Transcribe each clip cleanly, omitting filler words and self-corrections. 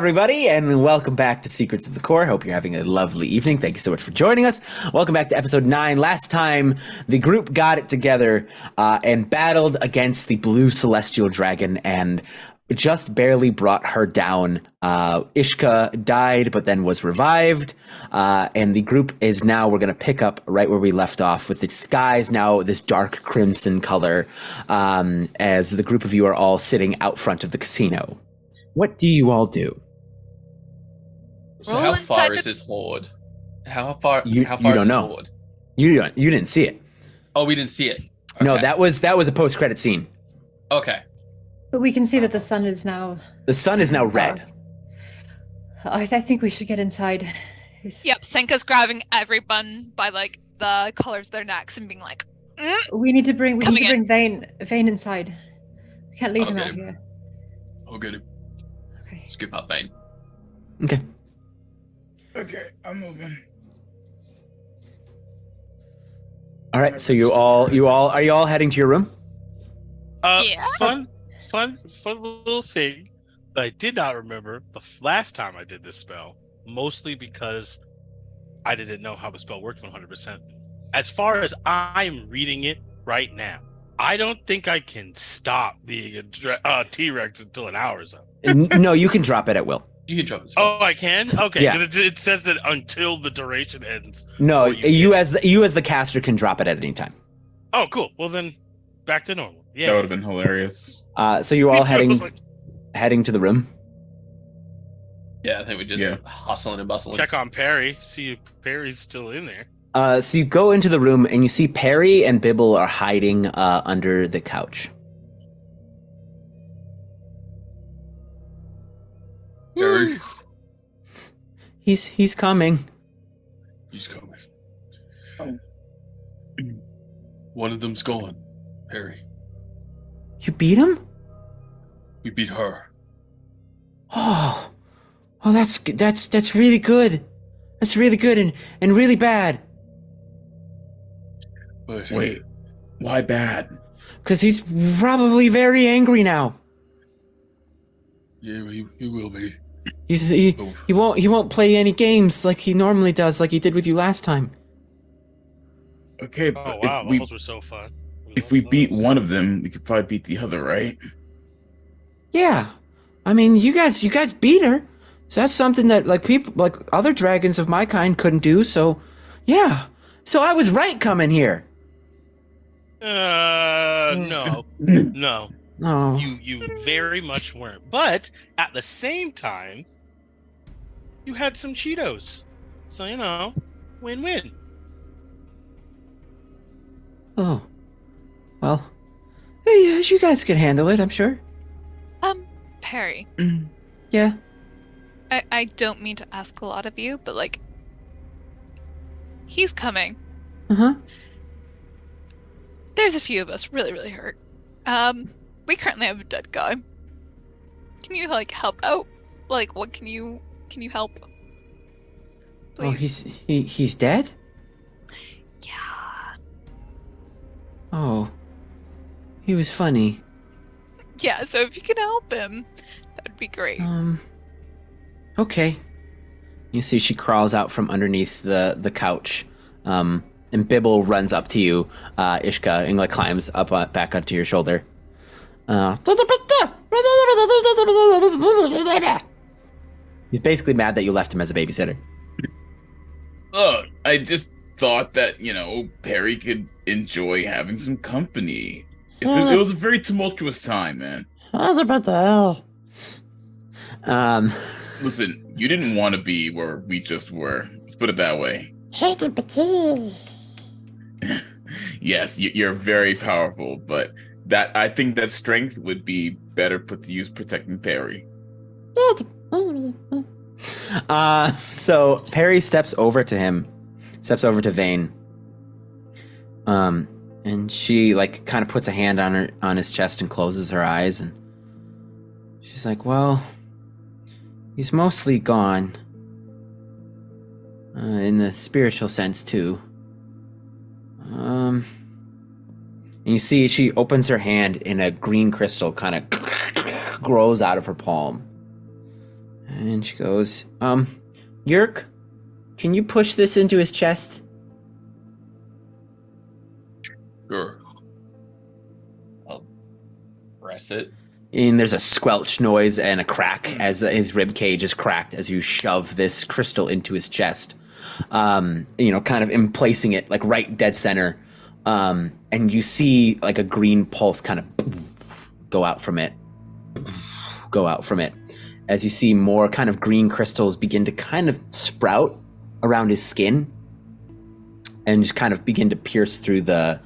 everybody, and welcome back to Secrets of the Core. Hope you're having a lovely evening. Thank you so much for joining us. Welcome back to episode 9. Last time, the group got it together and battled against the blue celestial dragon and just barely brought her down. Ishka died, but then was revived. And the group is now, we're going to pick up right where we left off with the skies now this dark crimson color as the group of you are all sitting out front of the casino. What do you all do? So how far is this horde? How far You is don't this know. horde? You didn't see it. Oh, we didn't see it. Okay. No, that was a post-credit scene. Okay. But we can see that the sun is now... The sun is now red. I think we should get inside. Yep, Senka's grabbing everyone by like the collars of their necks and being like, We need to bring in. Vane inside. We can't leave him Okay. out here. I'll get him. Okay. Scoop up Bane. Okay. Okay, I'm moving. All right. So are you all heading to your room? Yeah. Fun little thing that I did not remember the last time I did this spell, mostly because I didn't know how the spell worked 100%. As far as I'm reading it right now, I don't think I can stop being a T-Rex until an hour is up. No, you can drop it at will. You can drop this. Oh, I can? Okay, Yeah. because it says that until the duration ends. No, or you get- as the caster can drop it at any time. Oh, cool. Well, then back to normal. Yeah. That would have been hilarious. So you all Me too. I was like, heading to the room. Yeah, I think we're just Yeah. hustling and bustling. check on Perry, see if Perry's still in there. So you go into the room and you see Perry and Bibble are hiding under the couch. Perry, He's coming. he's coming. Oh. One of them's gone. Perry, You beat him? we beat her. Oh, that's really good. That's really good and really bad. But Wait, why bad? Because he's probably very angry now. yeah, he will be. He won't play any games like he normally does, like he did with you last time. Okay, Oh but wow, those were so fun. if we beat one of them, we could probably beat the other, right? Yeah, I mean, you guys beat her, so that's something that like other dragons of my kind couldn't do. So, yeah, so I was right coming here. No, no, Oh, you very much weren't. But at the same time, you had some Cheetos, so win-win. oh, well, hey, you guys can handle it, I'm sure. Perry, Yeah. I don't mean to ask a lot of you, but like, he's coming. Uh-huh. There's a few of us really, really hurt. We currently have a dead guy. Can you like help out? Like, what can you help? Please. Oh, he's dead? Yeah. Oh, he was funny. Yeah, so if you can help him, that'd be great. Okay. You see she crawls out from underneath the couch. And Bibble runs up to you, Ishka, and like climbs up back onto your shoulder. He's basically mad that you left him as a babysitter. I just thought that, Perry could enjoy having some company. It was a very tumultuous time, man. Listen, you didn't want to be where we just were. Let's put it that way. Yes, you're very powerful, but I think that strength would be better put to use protecting Perry. So Perry steps over to Vane. And she like kind of puts a hand on his chest and closes her eyes, and she's like, "Well, he's mostly gone. In the spiritual sense too. And you see she opens her hand and a green crystal kind of grows out of her palm. And she goes, Yurk, can you push this into his chest? Sure. I'll press it. And there's a squelch noise and a crack as his rib cage is cracked as you shove this crystal into his chest. Kind of emplacing it like right dead center. And you see like a green pulse kind of go out from it. As you see more kind of green crystals begin to kind of sprout around his skin and just kind of begin to pierce through the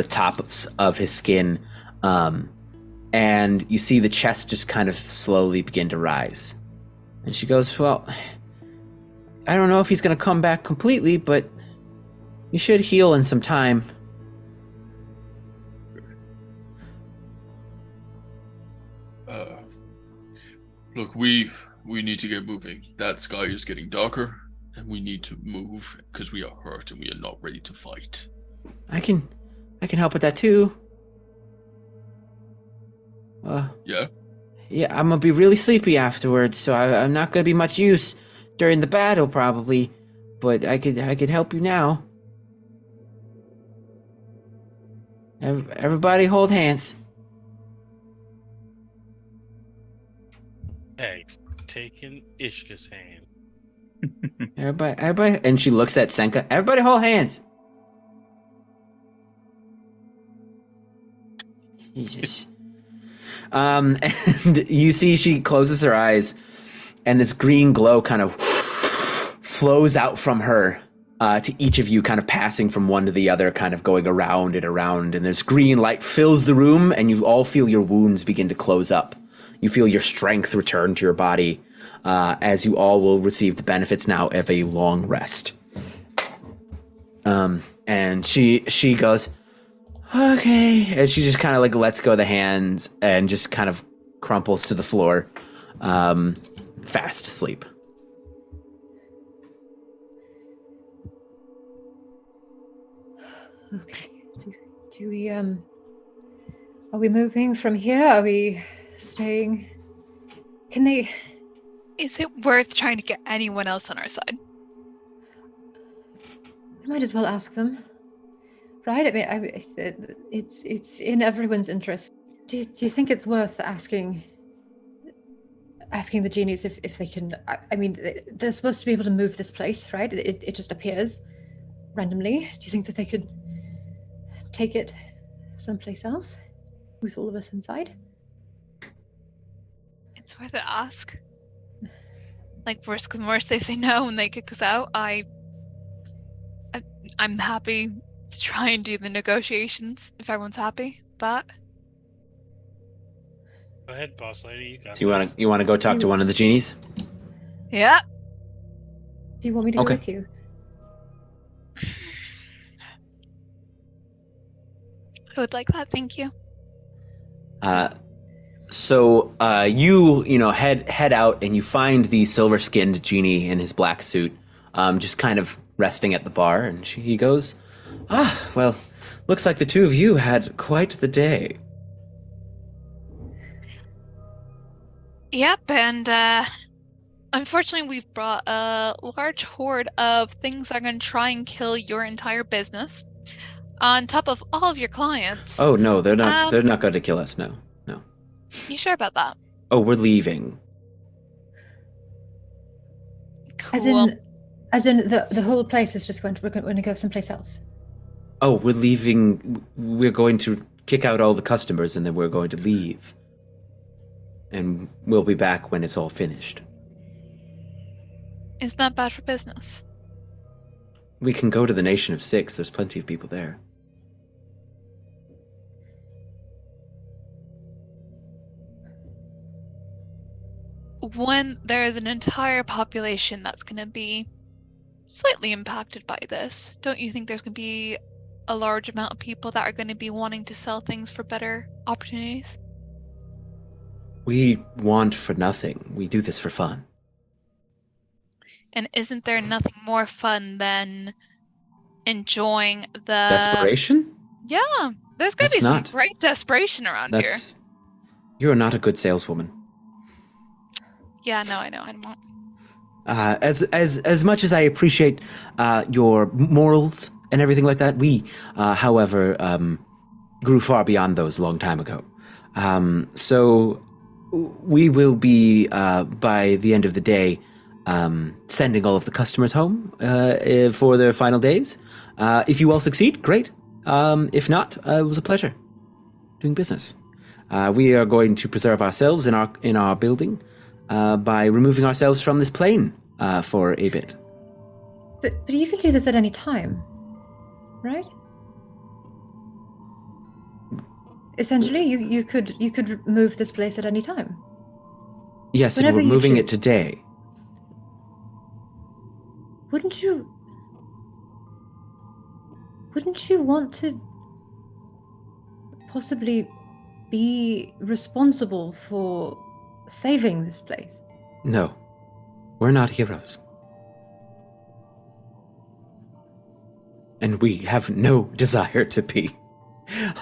tops of his skin. And you see the chest just kind of slowly begin to rise. And she goes, well, I don't know if he's going to come back completely, but you should heal in some time. Look, we need to get moving. That sky is getting darker, and we need to move because we are hurt and we are not ready to fight. I can help with that too. Yeah? Yeah, I'm gonna be really sleepy afterwards, so I'm not gonna be much use during the battle probably, but I could help you now. Everybody hold hands. Eggs taking Ishka's hand. Everybody, and she looks at Senka. Everybody hold hands. Jesus. And you see she closes her eyes, and this green glow kind of flows out from her to each of you, kind of passing from one to the other, kind of going around and around. And this green light fills the room, and you all feel your wounds begin to close up. You feel your strength return to your body, as you all will receive the benefits now of a long rest. And she goes, okay, and she just kind of like lets go of the hands and just kind of crumples to the floor, fast asleep. Okay. Do we are we moving from here? Are we staying? Can they? Is it worth trying to get anyone else on our side? We might as well ask them, right? I mean, it's in everyone's interest. Do you think it's worth asking the genies if they can? I mean, they're supposed to be able to move this place, right? It just appears randomly. Do you think that they could take it someplace else with all of us inside? It's worth a ask. Like, worst come worst, they say no and they kick us out. I'm happy to try and do the negotiations if everyone's happy, but Go ahead, boss lady. You got So you want to go talk to one of the genies? yeah. Do you want me to go with you? I would like that, thank you. So you head out and you find the silver-skinned genie in his black suit, just kind of resting at the bar, and he goes, well, looks like the two of you had quite the day. Yep, and unfortunately we've brought a large horde of things that are going to try and kill your entire business, on top of all of your clients. Oh no, they're not. They're not going to kill us. No. You sure about that? Oh, we're leaving. Cool. As in the whole place is just we're going to go someplace else. Oh, we're leaving. We're going to kick out all the customers, and then we're going to leave. And we'll be back when it's all finished. Isn't that bad for business? We can go to the Nation of Six. There's plenty of people there. When there is an entire population that's going to be slightly impacted by this, don't you think there's going to be a large amount of people that are going to be wanting to sell things for better opportunities? We want for nothing. We do this for fun. And isn't there nothing more fun than enjoying the... Desperation? Yeah, there's going to be some great desperation around here. You're not a good saleswoman. Yeah, no, I know. I won't. As much as I appreciate your morals and everything like that, we, however, grew far beyond those a long time ago. So we will be, by the end of the day, sending all of the customers home for their final days. If you all succeed, great. If not, it was a pleasure doing business. We are going to preserve ourselves in our building by removing ourselves from this plane for a bit. But you can do this at any time, right? Essentially, you could move this place at any time. Yes, and Whenever we're you moving it choose. today. Wouldn't you want to possibly be responsible for saving this place? No, we're not heroes. And we have no desire to be.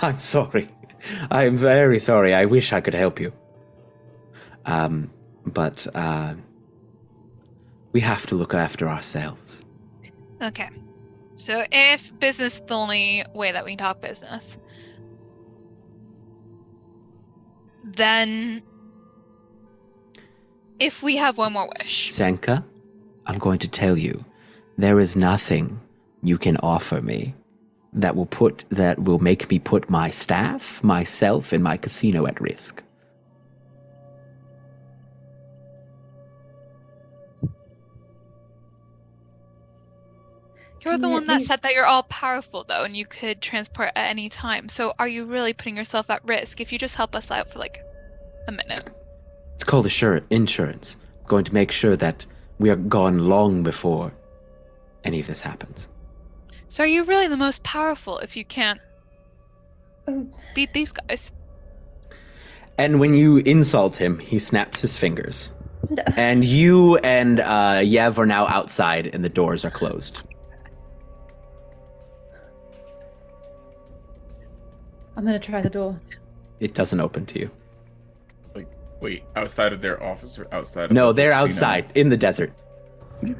I'm sorry. I'm very sorry. I wish I could help you. But we have to look after ourselves. Okay. So if business is the only way that we can talk business, then if we have one more wish. Senka, I'm going to tell you, there is nothing you can offer me that will make me put my staff, myself, and my casino at risk. You're Can the we one at that least- said that you're all powerful, though, and you could transport at any time. So are you really putting yourself at risk if you just help us out for like a minute? It's called insurance. I'm going to make sure that we are gone long before any of this happens. So are you really the most powerful if you can't Oh, beat these guys? And when you insult him, he snaps his fingers. no. And you and Yev are now outside and the doors are closed. I'm gonna try the door. It doesn't open to you. Wait, outside of their office or outside of No, the they're casino? outside in the desert. Do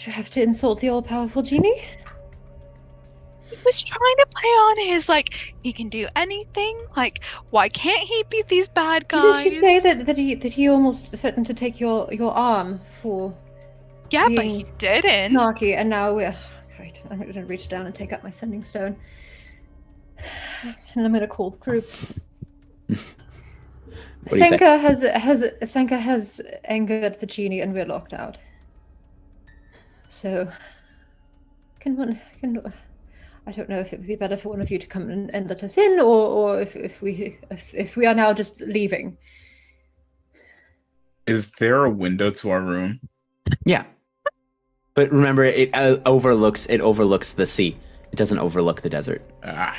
I have to insult the all-powerful genie? He was trying to play on his like he can do anything. Like, why can't he beat these bad guys? Didn't you say that he almost threatened to take your arm for Yeah, but being he didn't. snarky, and now we're great. I'm gonna reach down and take up my sending stone, and I'm gonna call the group. What do you say? Senka has angered the genie, and we're locked out. So, can I don't know if it would be better for one of you to come and let us in, or if we are now just leaving. Is there a window to our room? Yeah. But remember, it overlooks the sea. It doesn't overlook the desert. Ah,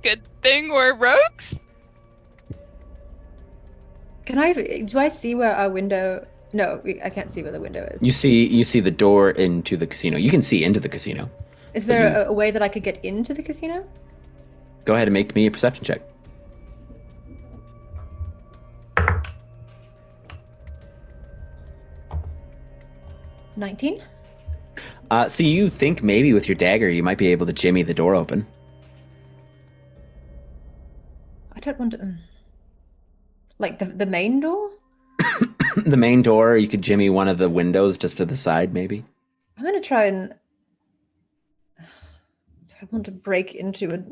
Good thing we're rogues. Do I see where our window? No, I can't see where the window is. You see the door into the casino. You can see into the casino. Is there a way that I could get into the casino? Go ahead and make me a perception check. $19. So you think maybe with your dagger you might be able to jimmy the door open. I don't want to. Like the main door? The main door, you could jimmy one of the windows just to the side, maybe. I'm gonna try and. Do I want to break into a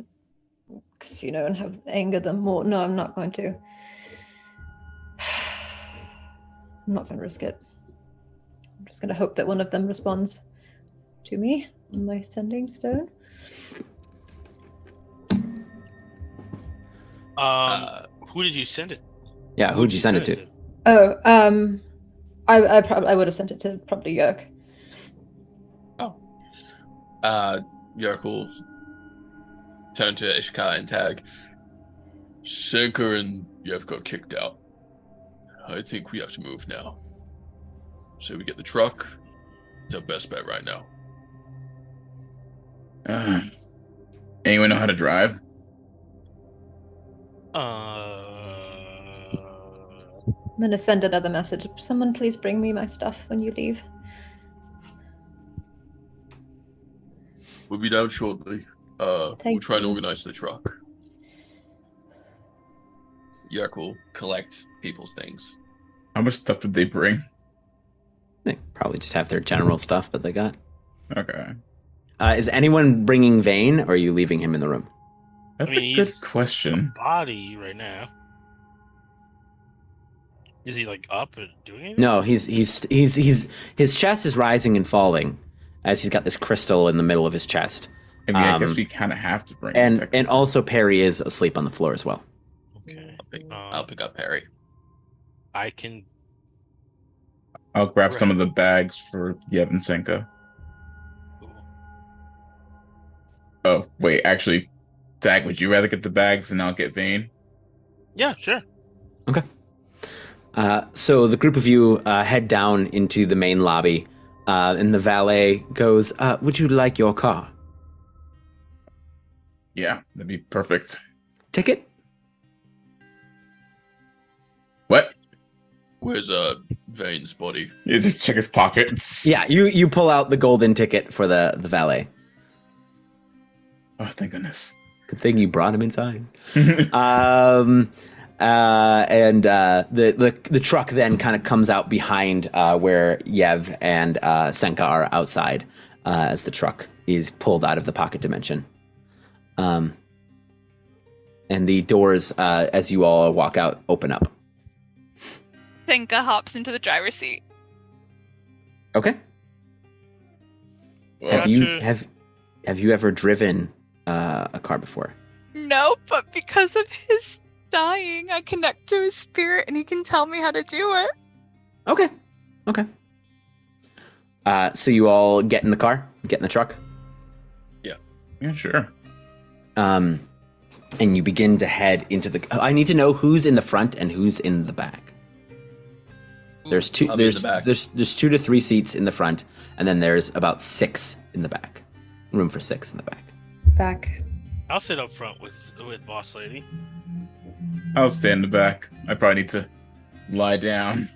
casino and have anger them more? No, I'm not going to. I'm not going to risk it. I'm just going to hope that one of them responds to me on my sending stone. Who did you send it? Yeah, who'd you send it to? Oh, I would have sent it to probably Yurk. Yurk will turn to Ishka and tag. Senka and Yev got kicked out. I think we have to move now. So we get the truck. It's our best bet right now. anyone know how to drive? I'm gonna send another message. Someone please bring me my stuff when you leave. We'll be down shortly. We'll Thank try and you. organize the truck. Yurk will collect people's things. How much stuff did they bring? They probably just have their general stuff that they got. Okay. Is anyone bringing Vane, or are you leaving him in the room? That's I mean, a good he's question. Body right now. Is he like up and doing anything? No, his chest is rising and falling as he's got this crystal in the middle of his chest. I mean, I guess we kind of have to bring him. And technically. also Perry is asleep on the floor as well. Okay. I'll pick up Perry. I can. I'll grab some of the bags for Yev and Senka. Oh, wait, actually, Zach, would you rather get the bags and I'll get Vane? Yeah, sure. Okay. So the group of you head down into the main lobby, and the valet goes, would you like your car? Yeah, that'd be perfect. Ticket? What? Where's Vane's body? You just check his pockets. Yeah, you pull out the golden ticket for the valet. Oh, thank goodness. Good thing you brought him inside. The truck then kind of comes out behind where Yev and Senka are outside as the truck is pulled out of the pocket dimension. And the doors, as you all walk out, open up. Senka hops into the driver's seat. Okay. Well, Have you ever driven a car before? No, but because of his dying, I connect to his spirit and he can tell me how to do it. Okay. So you all get in the car, get in the truck, yeah, sure. and you begin to head into the. I need to know who's in the front and who's in the back. There's two. I'll be in There's the back. there's 2 to 3 seats in the front, and then there's about 6 in the back. Room for 6 in the back. Back. I'll sit up front with Boss Lady. I'll stay in the back. I probably need to lie down.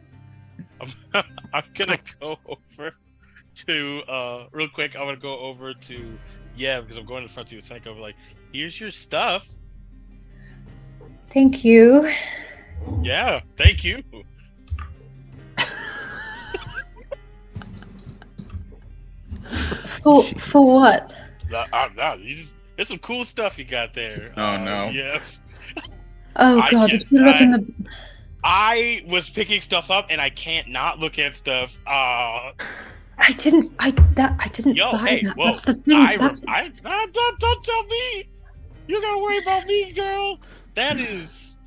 I'm gonna go over to real quick. I'm gonna go over to because I'm going to the front seat with Senka. Like, here's your stuff. Thank you. Yeah, thank you. For what? No, it's some cool stuff you got there. Oh, no. Yeah. Oh I god, can- did you look in the I was picking stuff up and I can't not look at stuff. I didn't buy that. Whoa. That's the thing. Don't tell me. You gotta worry about me, girl. That is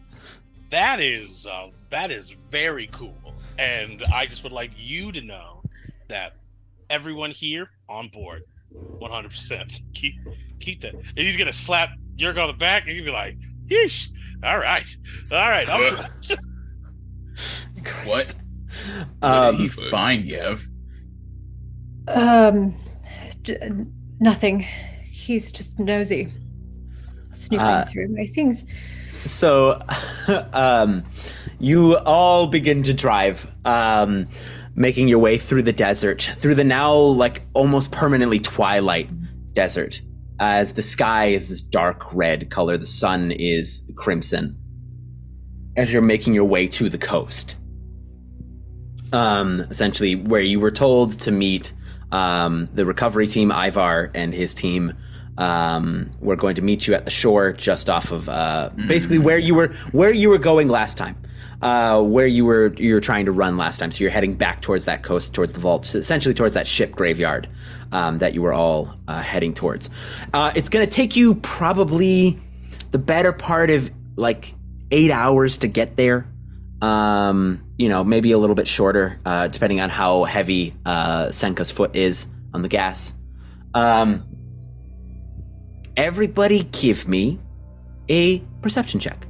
very cool. And I just would like you to know that everyone here on board, 100%. Keep that. And he's gonna slap Yurk on the back and he's gonna be like, yeesh. All right. What? Um, Did he find Yev? Nothing. He's just nosy, snooping through my things. So, you all begin to drive, making your way through the desert, through the now like almost permanently twilight desert, as the sky is this dark red color, the sun is crimson, as you're making your way to the coast. Essentially where you were told to meet the recovery team, Ivar and his team. We're going to meet you at the shore just off of basically where you were going last time. Where you were trying to run last time. So you're heading back towards that coast, towards the vault, essentially towards that ship graveyard that you were all heading towards. It's going to take you probably the better part of like 8 hours to get there. Maybe a little bit shorter, depending on how heavy Senka's foot is on the gas. Everybody give me a perception check.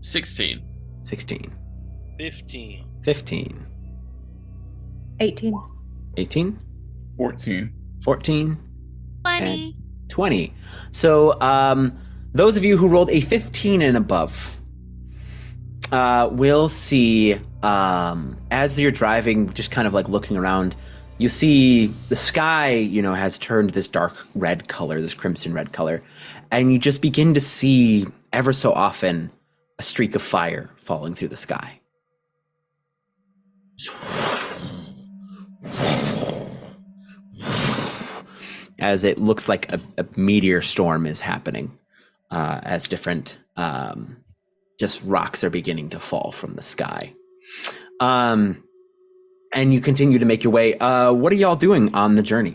$16. 16. 15. 15. 18. 18. 14. 14. 20. And 20. So, those of you who rolled a 15 and above will see, as you're driving, just kind of like looking around, you see the sky, has turned this dark red color, this crimson red color, and you just begin to see ever so often a streak of fire falling through the sky. As it looks like a meteor storm is happening, as different just rocks are beginning to fall from the sky. And you continue to make your way. What are y'all doing on the journey?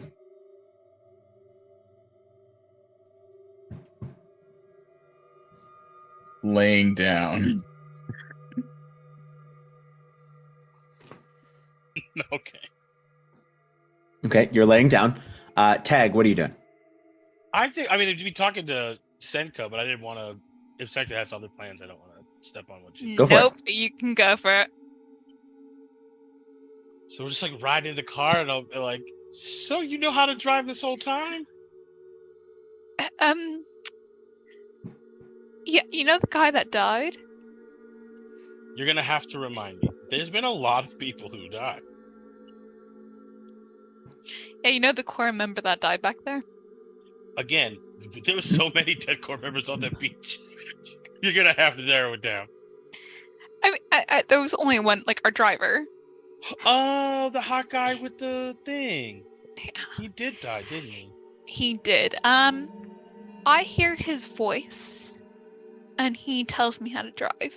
Laying down. Okay. Okay, you're laying down. Tag, what are you doing? I mean, to be talking to Senka, but I didn't want to. If Senka has other plans, I don't want to step on what she's. Go for it. Nope, you can go for it. So we're just like riding in the car, and I'll be like, "So you know how to drive this whole time?" Yeah, you know the guy that died? You're gonna have to remind me. There's been a lot of people who died. Yeah, you know the core member that died back there? Again, there were so many dead core members on that beach. You're gonna have to narrow it down. I mean, there was only one, like our driver. Oh, the hot guy with the thing. Yeah, He did die, didn't he? he did. I hear his voice, and he tells me how to drive.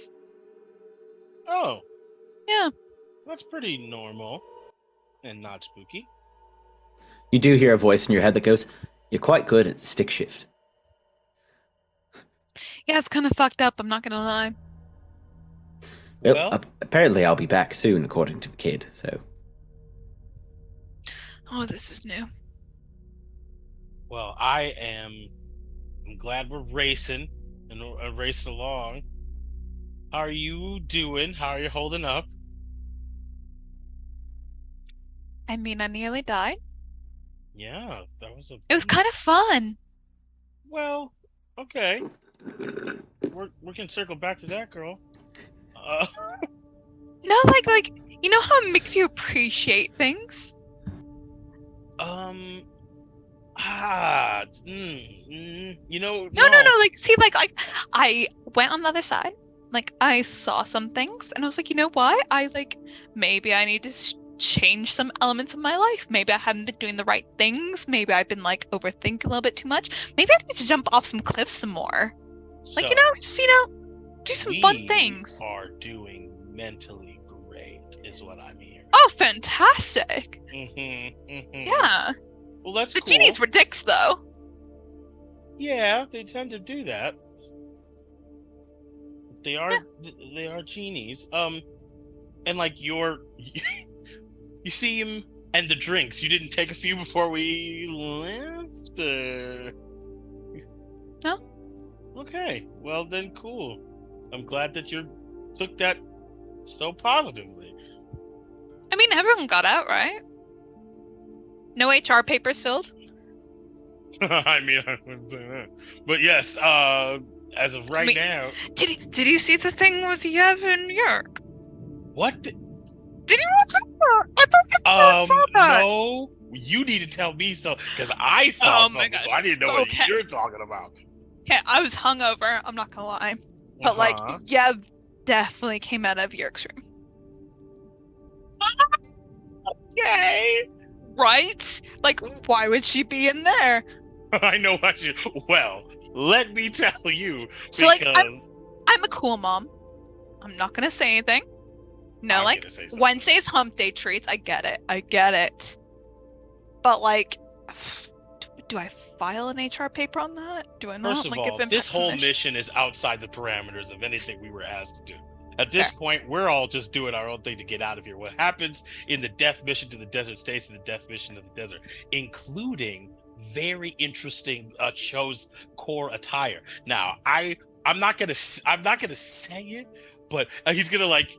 Oh. Yeah. That's pretty normal and not spooky. You do hear a voice in your head that goes, "You're quite good at the stick shift." Yeah, it's kind of fucked up, I'm not gonna lie. Well, apparently I'll be back soon, according to the kid, so... Oh, this is new. Well, I'm glad we're racing and racing along. How are you doing? How are you holding up? I mean, I nearly died. Yeah, that was It was kind of fun. Well, okay. We can circle back to that, girl. No, like, you know how it makes you appreciate things? You know, No, like, see, like, I went on the other side. Like, I saw some things, and I was like, you know what? Maybe I need to change some elements of my life. Maybe I haven't been doing the right things. Maybe I've been, like, overthinking a little bit too much. Maybe I need to jump off some cliffs some more. Like, so, just, do some fun things. We are doing mentally great, is what I'm hearing. Oh, fantastic. Mm-hmm. Yeah. Well, that's The cool. genies were dicks, though. Yeah, they tend to do that. They are genies. And like you see him and the drinks. You didn't take a few before we left. No. Okay. Well then, cool. I'm glad that you took that so positively. I mean, everyone got out, right? No HR papers filled? I mean, I wouldn't say that. But yes, as of right now. Did you see the thing with Yev and Yurk? What? Did you not see that? I thought you saw that. No. You need to tell me so, because I saw Oh my something, gosh. so I didn't know Okay. what you're talking about. Okay, I was hungover, I'm not gonna lie. But like, Yev definitely came out of Yurk's room. Yay! Right? Like, why would she be in there? I know I should. Well, let me tell you, So like, because I'm a cool mom. I'm not gonna say anything. No, I'm like gonna say something. Wednesday's hump day treats. I get it. But like, do I file an HR paper on that? Do I not? First of like, all, if this whole permission? mission is outside the parameters of anything we were asked to do. At this point, we're all just doing our own thing to get out of here. What happens in the death mission to the desert stays in the death mission to the desert, including very interesting chose core attire. Now, I'm not gonna say it, but he's gonna like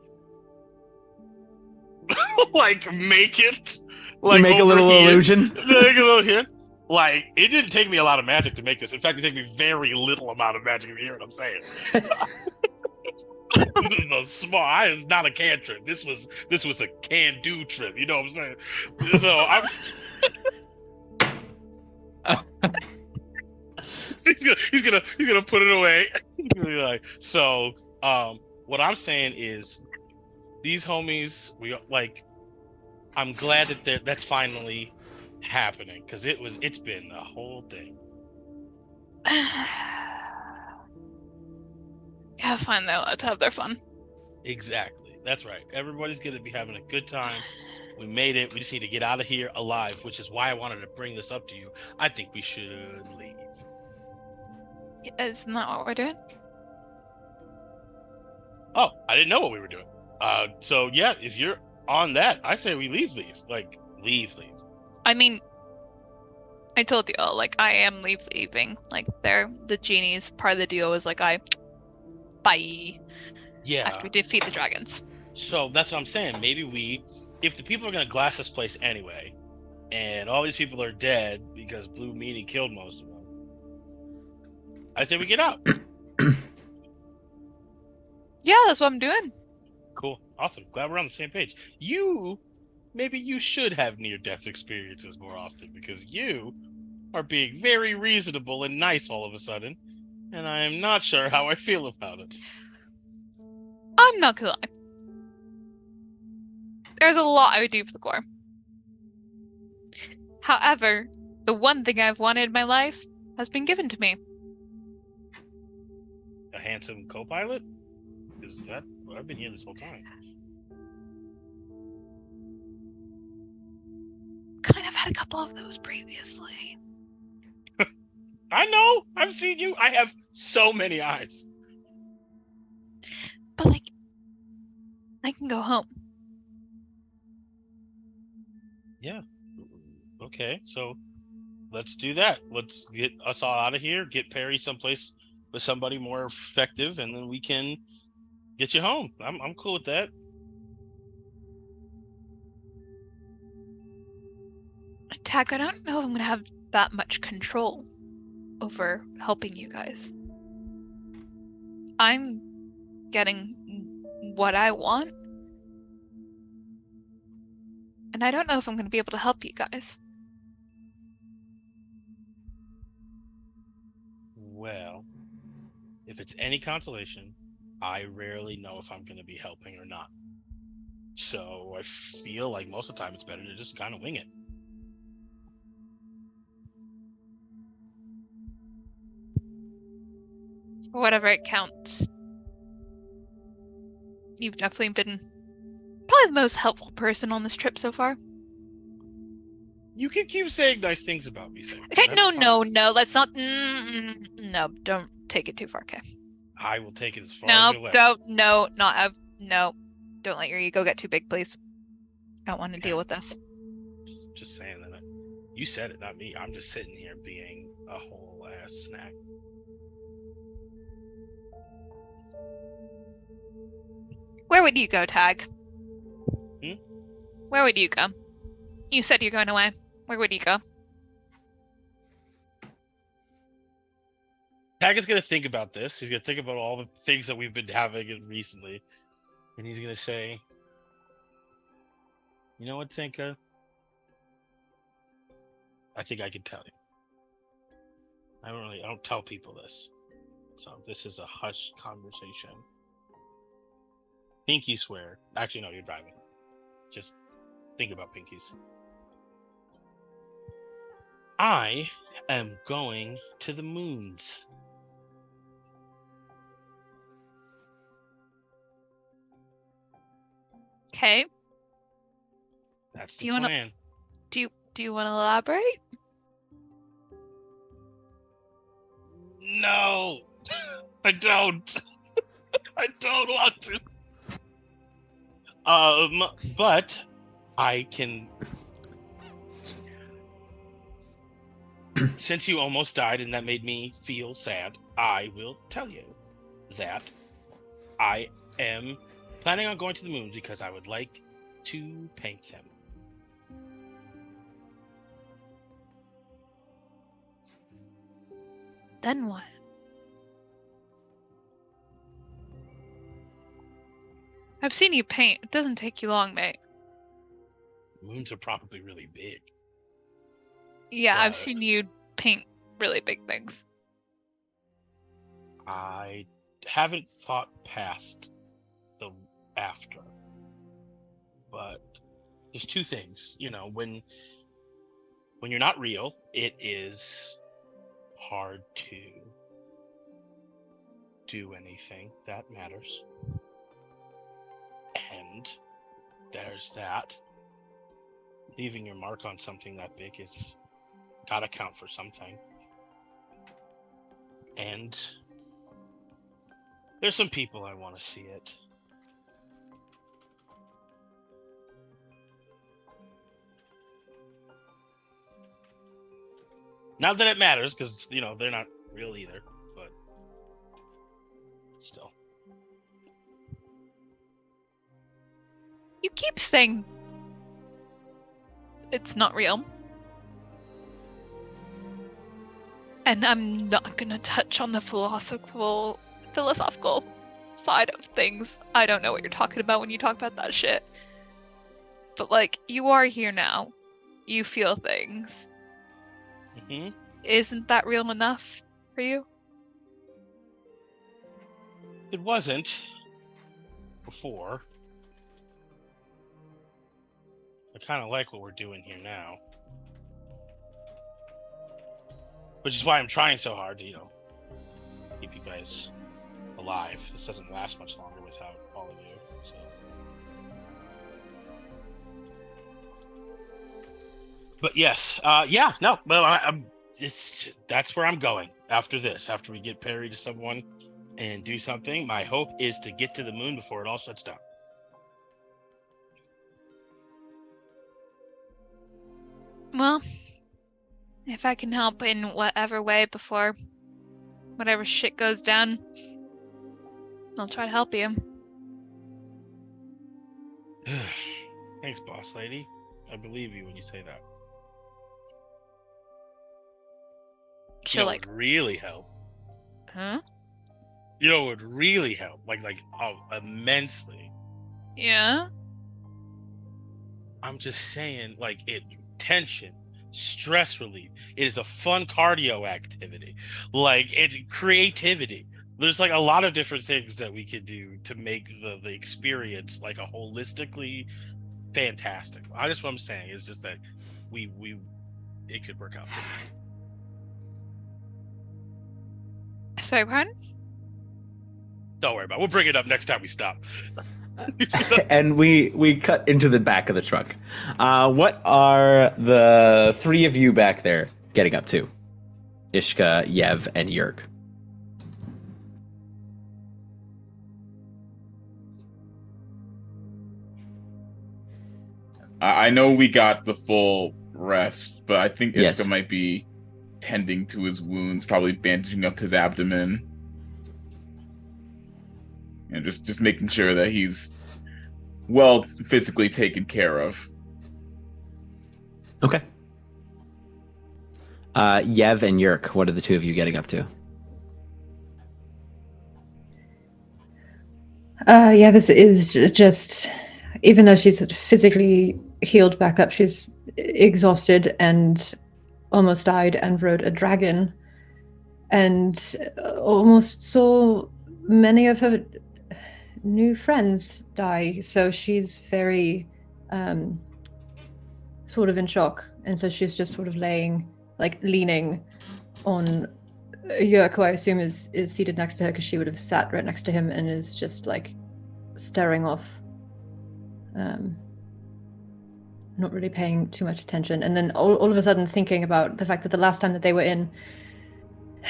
like make it, You make a over little here. illusion. Make a little here. Like, it didn't take me a lot of magic to make this. In fact, it took me very little amount of magic. If you hear what I'm saying. No, small. It's not a cantrip. This was a can-do trip. You know what I'm saying? So he's gonna put it away. Like, so what I'm saying is, these homies, I'm glad that that's finally happening, because it's been a whole thing. Yeah, fine. They're allowed to have their fun. Exactly. That's right. Everybody's gonna be having a good time. We made it. We just need to get out of here alive, which is why I wanted to bring this up to you. I think we should leave. Isn't that what we're doing? Oh, I didn't know what we were doing. So yeah, if you're on that, I say we leave. Like, leave. I mean, I told you all, like, I am leaving. Like, they're the genies. Part of the deal is like, bye. Yeah. After we defeat the dragons. So that's what I'm saying. Maybe if the people are gonna glass this place anyway, and all these people are dead because Blue Meanie killed most of them, I say we get out. Yeah, that's what I'm doing. Cool. Awesome. Glad we're on the same page. Maybe you should have near-death experiences more often, because you are being very reasonable and nice all of a sudden, and I am not sure how I feel about it. I'm not gonna lie. There's a lot I would do for the Corps. However, the one thing I've wanted in my life has been given to me. A handsome co-pilot? Is that... I've been here this whole time. Kind of had a couple of those previously. I know! I've seen you! I have so many eyes. But, like, I can go home. Yeah. Okay, so let's do that. Let's get us all out of here, get Perry someplace with somebody more effective, and then we can get you home. I'm cool with that. Tag, I don't know if I'm gonna have that much control over helping you guys. I'm getting what I want, and I don't know if I'm gonna be able to help you guys. Well, if it's any consolation, I rarely know if I'm going to be helping or not. So I feel like most of the time it's better to just kind of wing it. For whatever it counts. You've definitely been probably the most helpful person on this trip so far. You can keep saying nice things about me, Senka. Okay, That's no, fine. let's not. No, don't take it too far, okay? I will take it as far No, as you'll let. no. Don't let your ego get too big, please. I don't want to Okay. deal with this. Just saying that. You said it, not me. I'm just sitting here being a whole ass snack. Where would you go, Tag? Hmm? Where would you go? You said you're going away. Where would you go? Tag is going to think about this. He's going to think about all the things that we've been having recently. And he's going to say, you know what, Senka? I think I can tell you. I don't tell people this. So this is a hushed conversation. Pinky swear. Actually, no, you're driving. Just think about pinkies. I am going to the moons. Okay. That's Do the you wanna- plan. Do you want to elaborate? No, I don't. I don't want to. But I can. Since you almost died and that made me feel sad, I will tell you that I am planning on going to the moon because I would like to paint them. Then what? I've seen you paint. It doesn't take you long, mate. Moons are probably really big. Yeah, I've But- seen you paint really big things. I haven't thought past the after. But there's two things. You know, when you're not real, it is hard to do anything that matters. And there's that. Leaving your mark on something that big is gotta count for something. And there's some people I want to see it. Not that it matters, because, you know, they're not real either, but still. You keep saying it's not real. And I'm not gonna touch on the philosophical side of things. I don't know what you're talking about when you talk about that shit. But, like, you are here now. You feel things. Mm-hmm. Isn't that real enough for you? It wasn't before. I kind of like what we're doing here now. Which is why I'm trying so hard to, you know, keep you guys alive. This doesn't last much longer without all of you. So. But yes, that's where I'm going after this. After we get Perry to someone and do something, my hope is to get to the moon before it all shuts down. Well, if I can help in whatever way before whatever shit goes down, I'll try to help you. Thanks, boss lady. I believe you when you say that. She'll What would really help. huh? You know what would really help? Immensely. Yeah? I'm just saying, tension, stress relief. It is a fun cardio activity. It's creativity. There's a lot of different things that we could do to make the experience a holistically fantastic. What I'm saying is just that it could work out. Sorry, pardon? Don't worry about it. We'll bring it up next time we stop. And we cut into the back of the truck. What are the three of you back there getting up to? Ishka, Yev, and Yurk. I know we got the full rest, but I think Ishka Yes. might be tending to his wounds, probably bandaging up his abdomen. And just making sure that he's well physically taken care of. Okay. Yev and Yurk, what are the two of you getting up to? Yeah, this is just, even though she's physically healed back up, she's exhausted and almost died and rode a dragon and almost saw many of her new friends die. So she's very sort of in shock. And so she's just sort of leaning on Yurk, who I assume is seated next to her because she would have sat right next to him, and is just staring off, not really paying too much attention. And then all of a sudden thinking about the fact that the last time that they were in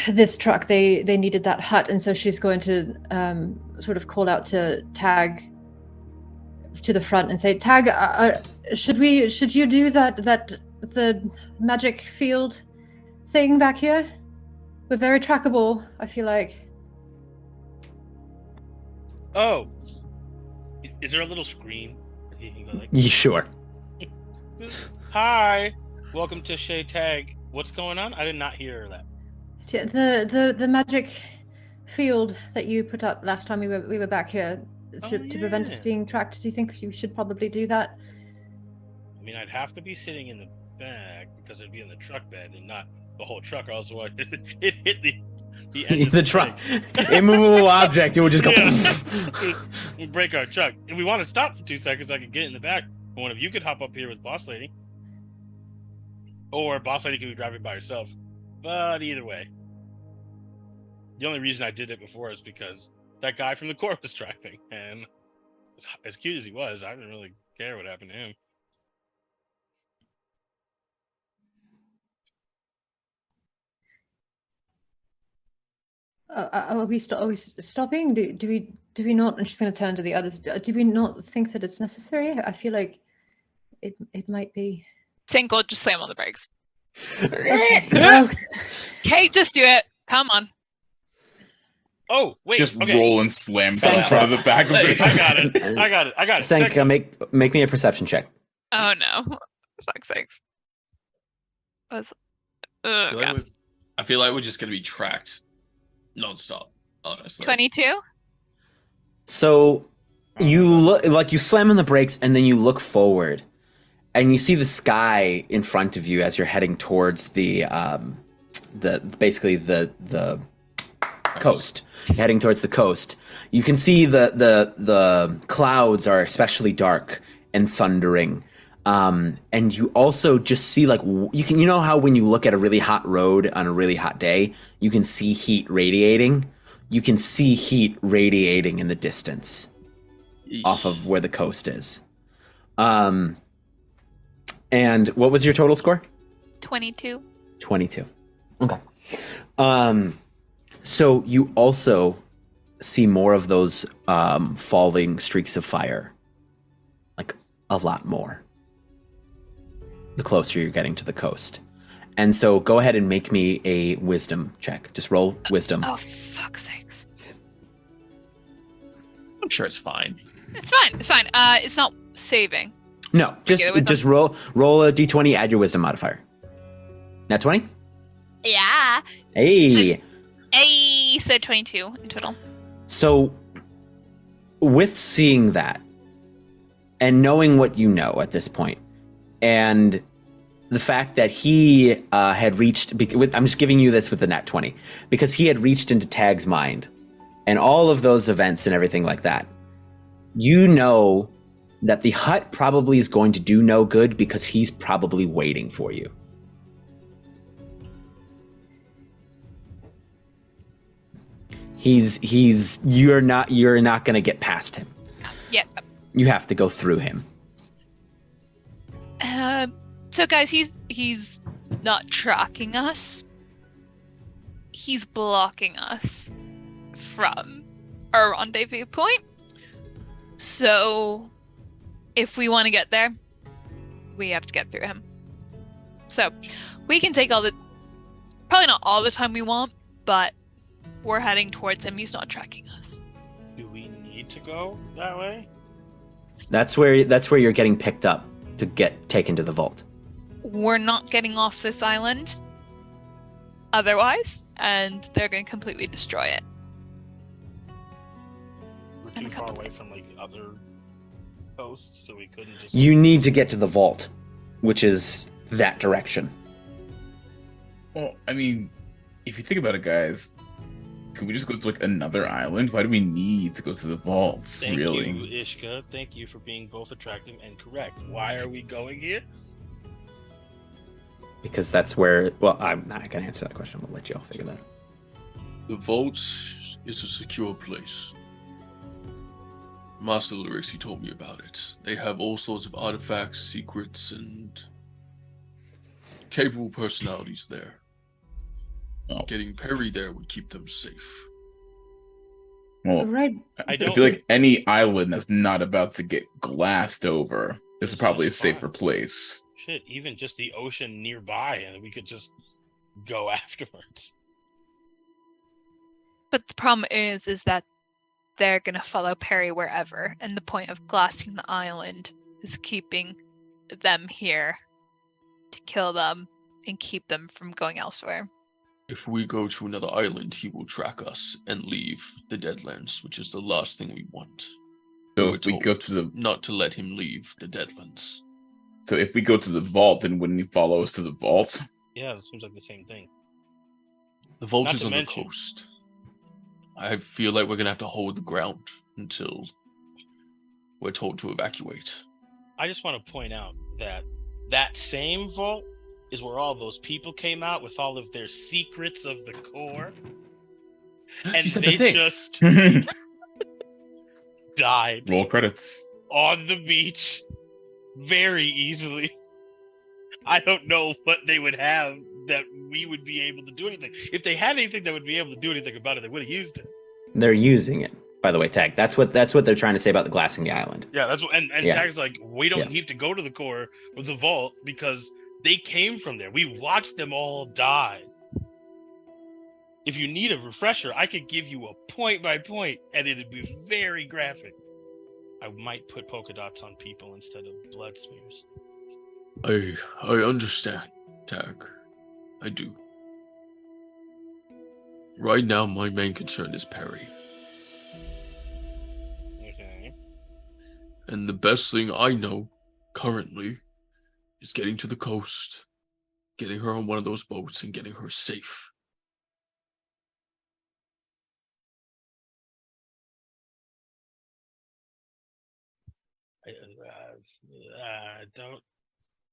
this truck, they needed that hut, and so she's going to sort of call out to Tag to the front and say, Tag, should you do the magic field thing back here? We're very trackable, I feel like. Oh, is there a little screen He can go like, You sure? "Hi, welcome to Shay Tag. What's going on? I did not hear that." Yeah, the magic field that you put up last time we were back here to prevent us Yeah. being tracked. Do you think you should probably do that? I mean, I'd have to be sitting in the back because it'd be in the truck bed and not the whole truck. Or else it hit the end of The truck, immovable object. It would just go. Yeah. We break our truck. If we want to stop for 2 seconds, I could get in the back. One of you could hop up here with Boss Lady, or Boss Lady could be driving by herself. But either way, the only reason I did it before is because that guy from the Corps was driving, and as cute as he was, I didn't really care what happened to him. Are we stopping? Do we not? And she's going to turn to the others. Do we not think that it's necessary? I feel like it might be. Senka will just slam on the brakes. Okay. Okay, just do it. Come on. Oh, wait. Just okay. roll and slam Senka. down front of the back of it. I got it. I got it. Senka, make me a perception check. Oh no. Fuck's sakes. Oh, God. I feel like we're just gonna be tracked nonstop. Honestly. 22? So you look like you slam on the brakes, and then you look forward, and you see the sky in front of you as you're heading towards the coast. Heading towards the coast, you can see the clouds are especially dark and thundering, and you also just see like you know how when you look at a really hot road on a really hot day, you can see heat radiating. You can see heat radiating in the distance off of where the coast is. And what was your total score? 22. 22. Okay. So you also see more of those falling streaks of fire. Like a lot more. The closer you're getting to the coast. And so go ahead and make me a wisdom check. Just roll wisdom. Oh, fuck's sakes. I'm sure it's fine. It's fine. It's fine. It's not saving. No, just roll a d20, add your wisdom modifier. Nat 20? Yeah. Hey. I said 22 in total. So with seeing that and knowing what you know at this point, and the fact that he had reached, I'm just giving you this with the nat 20, because he had reached into Tag's mind and all of those events and everything like that, you know that the hut probably is going to do no good because he's probably waiting for you. You're not going to get past him. Yeah. You have to go through him. So guys, he's not tracking us. He's blocking us from our rendezvous point. So if we want to get there, we have to get through him. So we can take probably not all the time we want, but we're heading towards him. He's not tracking us. Do we need to go that way? That's where you're getting picked up to get taken to the vault. We're not getting off this island otherwise, and they're going to completely destroy it. We're And too a far couple away days. from like the other coasts, so we couldn't just. You need to get to the vault, which is that direction. Well, I mean, if you think about it, guys, could we just go to like another island? Why do we need to go to the vaults? Thank really? you, Ishka. Thank you for being both attractive and correct. Why are we going here? Because that's where. Well, I'm not going to answer that question. I'll let you all figure that out. The vault is a secure place. Master Lyrics, he told me about it. They have all sorts of artifacts, secrets, and capable personalities there. Oh. Getting Perry there would keep them safe. Well, Right. I don't feel like any island that's not about to get glassed over is It's probably a just safer fine. place. Shit, even just the ocean nearby, and we could just go afterwards. But the problem is that they're going to follow Perry wherever, and the point of glassing the island is keeping them here to kill them and keep them from going elsewhere. If we go to another island, he will track us and leave the Deadlands, which is the last thing we want. So were if we go told to the not to let him leave the Deadlands. so if we go to the vault, then wouldn't he follow us to the vault? Yeah, it seems like the same thing. The vault Not is to on the mention- coast. I feel like we're gonna have to hold the ground until we're told to evacuate. I just want to point out that that same vault is where all those people came out with all of their secrets of the core, and You said they the thing. just died Roll credits. on the beach very easily. I don't know what they would have that we would be able to do anything. If they had anything that would be able to do anything about it, they would have used it. They're using it, by the way, Tag. That's what they're trying to say about the glassing the island. Yeah, that's what. And Yeah. Tag's like, we don't Yeah. need to go to the core of the vault because they came from there. We watched them all die. If you need a refresher, I could give you a point by point, and it'd be very graphic. I might put polka dots on people instead of blood smears. I understand, Tag. I do. Right now, my main concern is Perry. Okay. And the best thing I know currently is getting to the coast, getting her on one of those boats, and getting her safe. I don't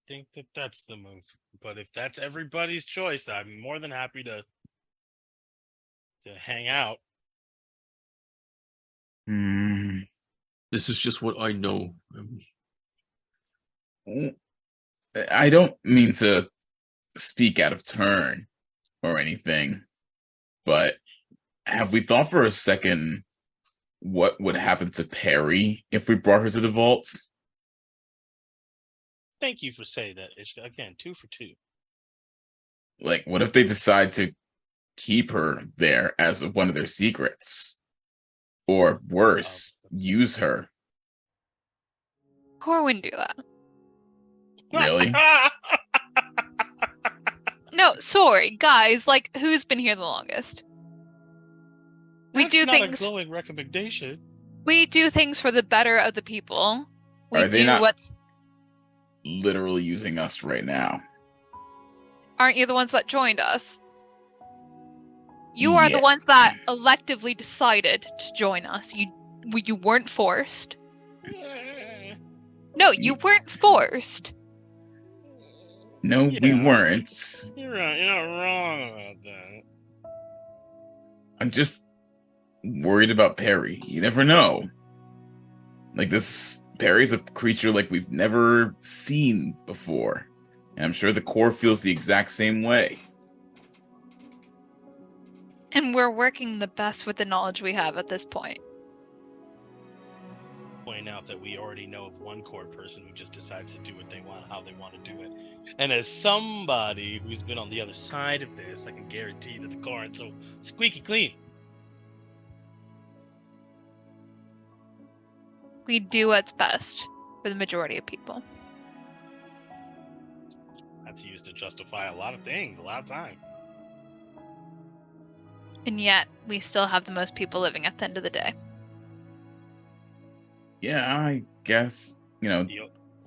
think that that's the move. But if that's everybody's choice, I'm more than happy to hang out. Hmm. This is just what I know. I don't mean to speak out of turn or anything, but have we thought for a second what would happen to Perry if we brought her to the vault? Thank you for saying that, Ishka. Again, 2 for 2. Like, what if they decide to keep her there as one of their secrets? Or worse, use her? Core wouldn't do that. Really? No, sorry, guys. Like, who's been here the longest? We That's do not things. a glowing recommendation. We do things for the better of the people. We Are they do not- what's. Literally using us right now. Aren't you the ones that joined us? You are the Yeah. ones that electively decided to join us. You weren't forced. No, you weren't forced. No, we Yeah. weren't. You're right. You're not wrong about that. I'm just worried about Perry. You never know. Like, this Perry's a creature like we've never seen before. And I'm sure the core feels the exact same way. And we're working the best with the knowledge we have at this point. Point out that we already know of one core person who just decides to do what they want, how they want to do it. And as somebody who's been on the other side of this, I can guarantee that the core ain't so squeaky clean. We do what's best for the majority of people. That's used to justify a lot of things, a lot of time. And yet, we still have the most people living at the end of the day. Yeah, I guess, Yep.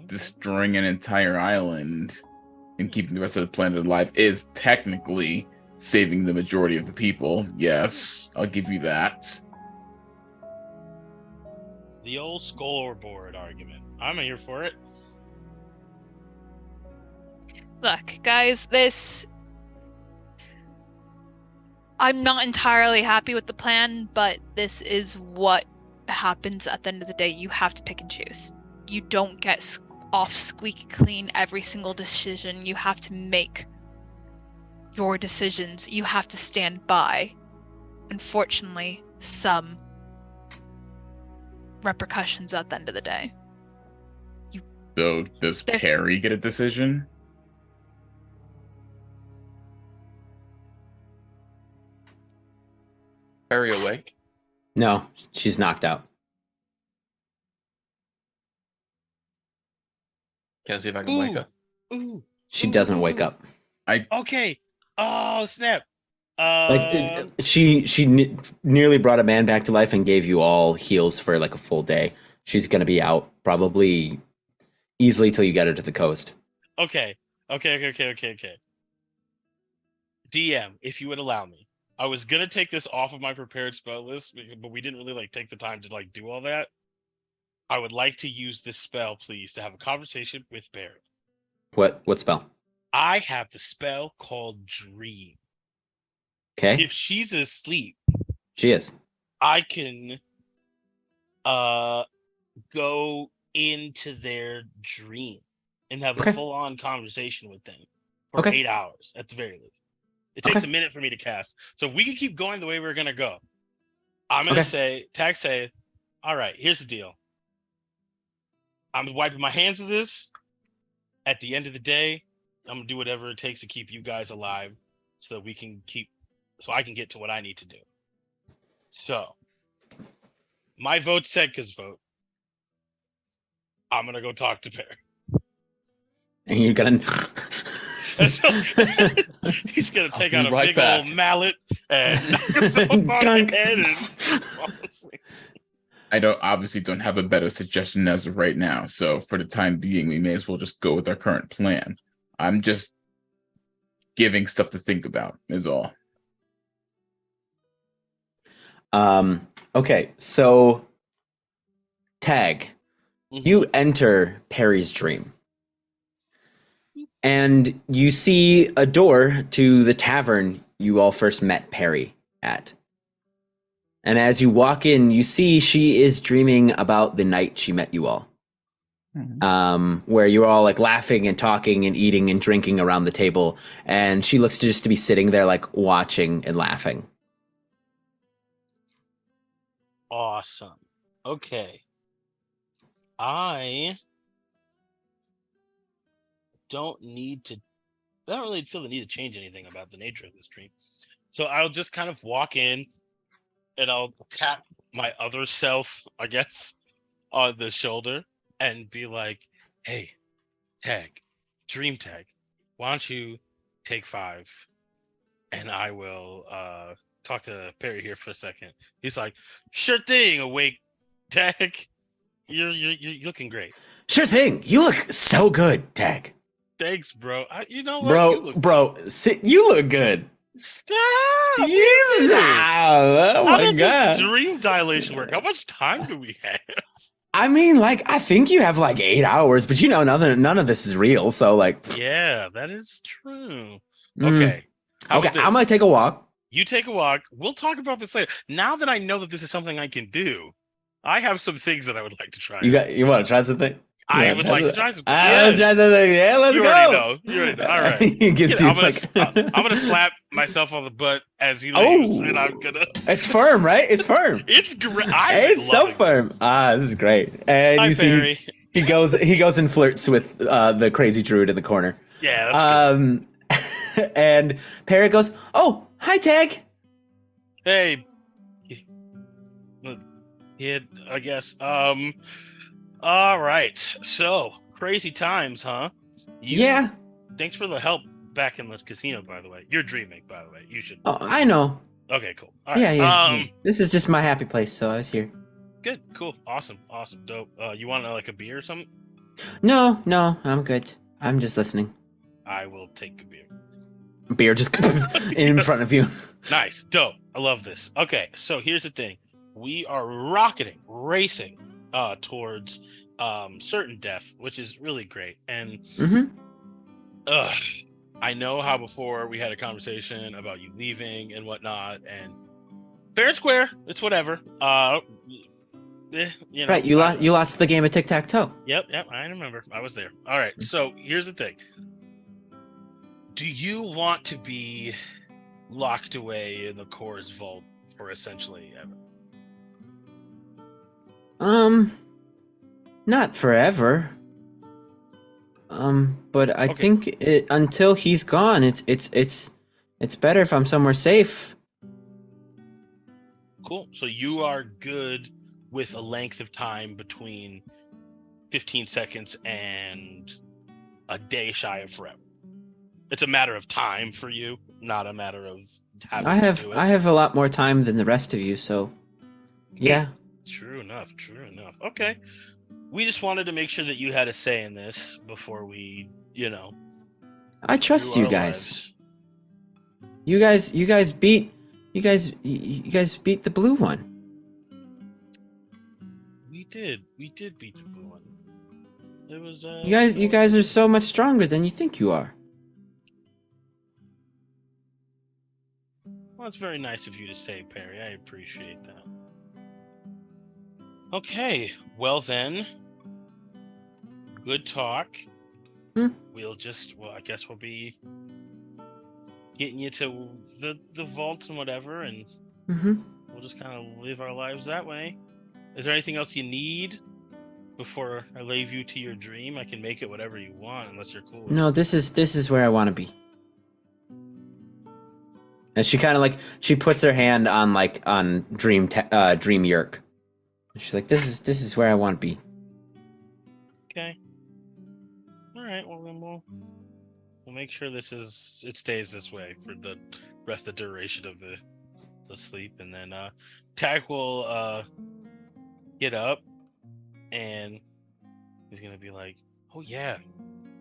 destroying an entire island and keeping the rest of the planet alive is technically saving the majority of the people. Yes, I'll give you that. The old scoreboard argument. I'm here for it. Look, guys, I'm not entirely happy with the plan, but this is what happens at the end of the day. You have to pick and choose. You don't get off squeaky clean every single decision. You have to make your decisions. You have to stand by. Unfortunately, some repercussions at the end of the day. So does There's- Perry get a decision? Perry awake? No, she's knocked out. Can I see if I can wake her? Ooh. She doesn't wake up. Okay. Oh, snap. She nearly brought a man back to life and gave you all heals for like a full day. She's gonna be out probably easily till you get her to the coast. Okay. DM, if you would allow me. I was gonna take this off of my prepared spell list, but we didn't really like take the time to like do all that. I would like to use this spell, please, to have a conversation with Barry. What spell? I have the spell called Dream. Okay. If she's asleep, She is. I can go into their dream and have a full-on conversation with them for 8 hours at the very least. It takes a minute for me to cast. So if we can keep going the way we're gonna go, I'm gonna say, all right, here's the deal. I'm wiping my hands of this. At the end of the day, I'm gonna do whatever it takes to keep you guys alive so we can so I can get to what I need to do. So my vote's Senka's vote. I'm gonna go talk to Bear. And you're gonna He's gonna take out a right big back. old mallet and knock himself on the head and fall asleep. I obviously don't have a better suggestion as of right now. So for the time being, we may as well just go with our current plan. I'm just giving stuff to think about is all. Okay, so Tag, you enter Perry's dream. And you see a door to the tavern you all first met Perry at. And as you walk in, you see she is dreaming about the night she met you all. Where you're all like laughing and talking and eating and drinking around the table. And she looks to be sitting there like watching and laughing. Awesome. Okay. I don't really feel the need to change anything about the nature of this dream. So I'll just kind of walk in and I'll tap my other self, I guess, on the shoulder and be like, hey, Tag, Dream Tag, why don't you take 5 and I will talk to Perry here for a second. He's like, sure thing, awake Tag. You're looking great. Sure thing. You look so good, Tag. Thanks, bro. You know what? You look good. Stop! Oh How my does god. this dream dilation work? How much time do we have? I mean, like, I think you have like 8 hours, but you know, none of this is real. So, like, Yeah, that is true. Okay. How okay, about this? I'm gonna take a walk. You take a walk. We'll talk about this later. Now that I know that this is something I can do, I have some things that I would like to try. You want to try something? I would like to try something. Let's try something. Yeah, let's You go. already know. All right. He gives you I'm like. gonna slap myself on the butt as he leaves, and I'm gonna. It's firm, right? It's firm. It's great. It's so firm. This is great. And Hi, you see, Barry. he goes and flirts with the crazy druid in the corner. Yeah, that's good. And Perry goes, "Oh, hi, Tag." Hey, kid, I guess. All right. So crazy times, huh? Yeah. Thanks for the help back in the casino, by the way. You're dreaming, by the way. You should. Oh, I know. Okay, cool. All right. Yeah. This is just my happy place, so I was here. Good. Cool. Awesome. Dope. You want like a beer or something? No, I'm good. I'm just listening. I will take a beer. Beer just in front of you. Nice. Dope. I love this. Okay, so here's the thing. We are racing towards certain death, which is really great. And I know how before we had a conversation about you leaving and whatnot, and fair and square, it's whatever. You know, Right, you lost the game of tic-tac-toe. Yep, I remember. I was there. All right, so here's the thing. Do you want to be locked away in the core's vault for essentially ever? Not forever. But I think until he's gone, it's better if I'm somewhere safe. Cool. So you are good with a length of time between 15 seconds and a day shy of forever. It's a matter of time for you, not a matter of having to do it. I have a lot more time than the rest of you, so yeah. True enough. Okay. We just wanted to make sure that you had a say in this before we, I trust you guys. You guys beat the blue one. We did beat the blue one. It was You guys are so much stronger than you think you are. Well, it's very nice of you to say, Perry. I appreciate that. Okay, well then, good talk. I guess we'll be getting you to the vault and whatever, and we'll just kind of live our lives that way. Is there anything else you need before I leave you to your dream? I can make it whatever you want, unless you're cool with No, it. this is where I want to be. And she kind of she puts her hand on Dream Yurk. She's like, this is where I want to be. Okay. All right. Well, then we'll make sure it stays this way for the rest of the duration of the sleep, and then Tag will get up, and he's gonna be like, "Oh yeah,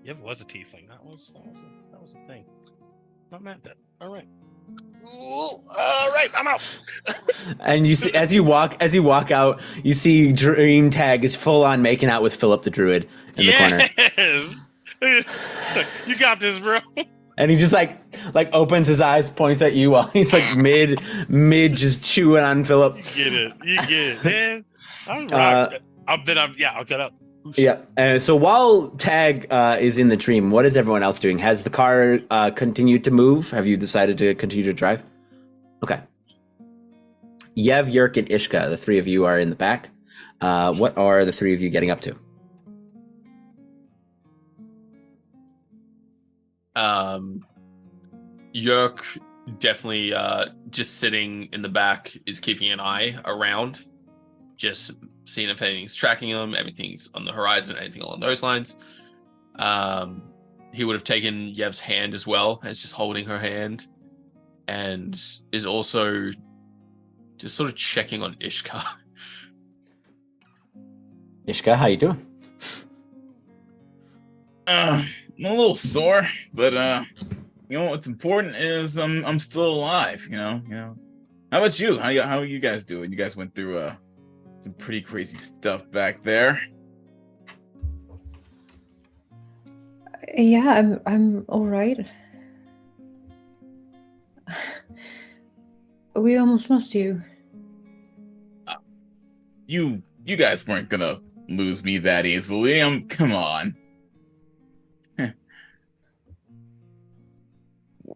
Yev was a tiefling. That was a thing. Not mad at that. All right." All right, I'm out. And you see, as you walk out, you see Dream Tag is full on making out with Philip the Druid in the corner. Yes, you got this, bro. And he just opens his eyes, points at you while he's mid just chewing on Philip. You get it, man. All right. I'll get up. Yeah. And so while Tag is in the dream, what is everyone else doing? Has the car continued to move? Have you decided to continue to drive? Okay. Yev, Yurk, and Ishka, the three of you are in the back. What are the three of you getting up to? Yurk definitely just sitting in the back is keeping an eye around, just seeing if anything's tracking him, everything's on the horizon, anything along those lines. He would have taken Yev's hand as well, as just holding her hand, and is also just sort of checking on Ishka. Ishka, how you doing? I'm a little sore, but what's important is I'm still alive. How about you? How are you guys doing? You guys went through some pretty crazy stuff back there. Yeah, I'm all right. We almost lost you. You guys weren't gonna lose me that easily. Come on.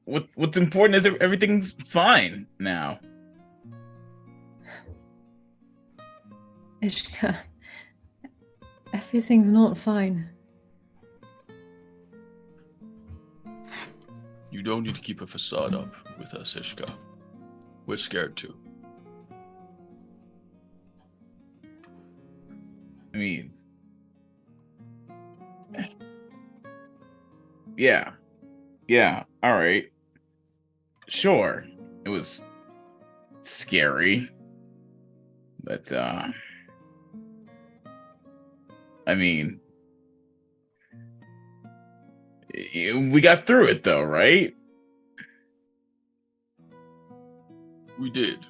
What's important is everything's fine now. Ishka, everything's not fine. You don't need to keep a facade up with us, Ishka. We're scared too. I mean, yeah, all right. Sure, it was scary, but I mean, we got through it though, right? We did.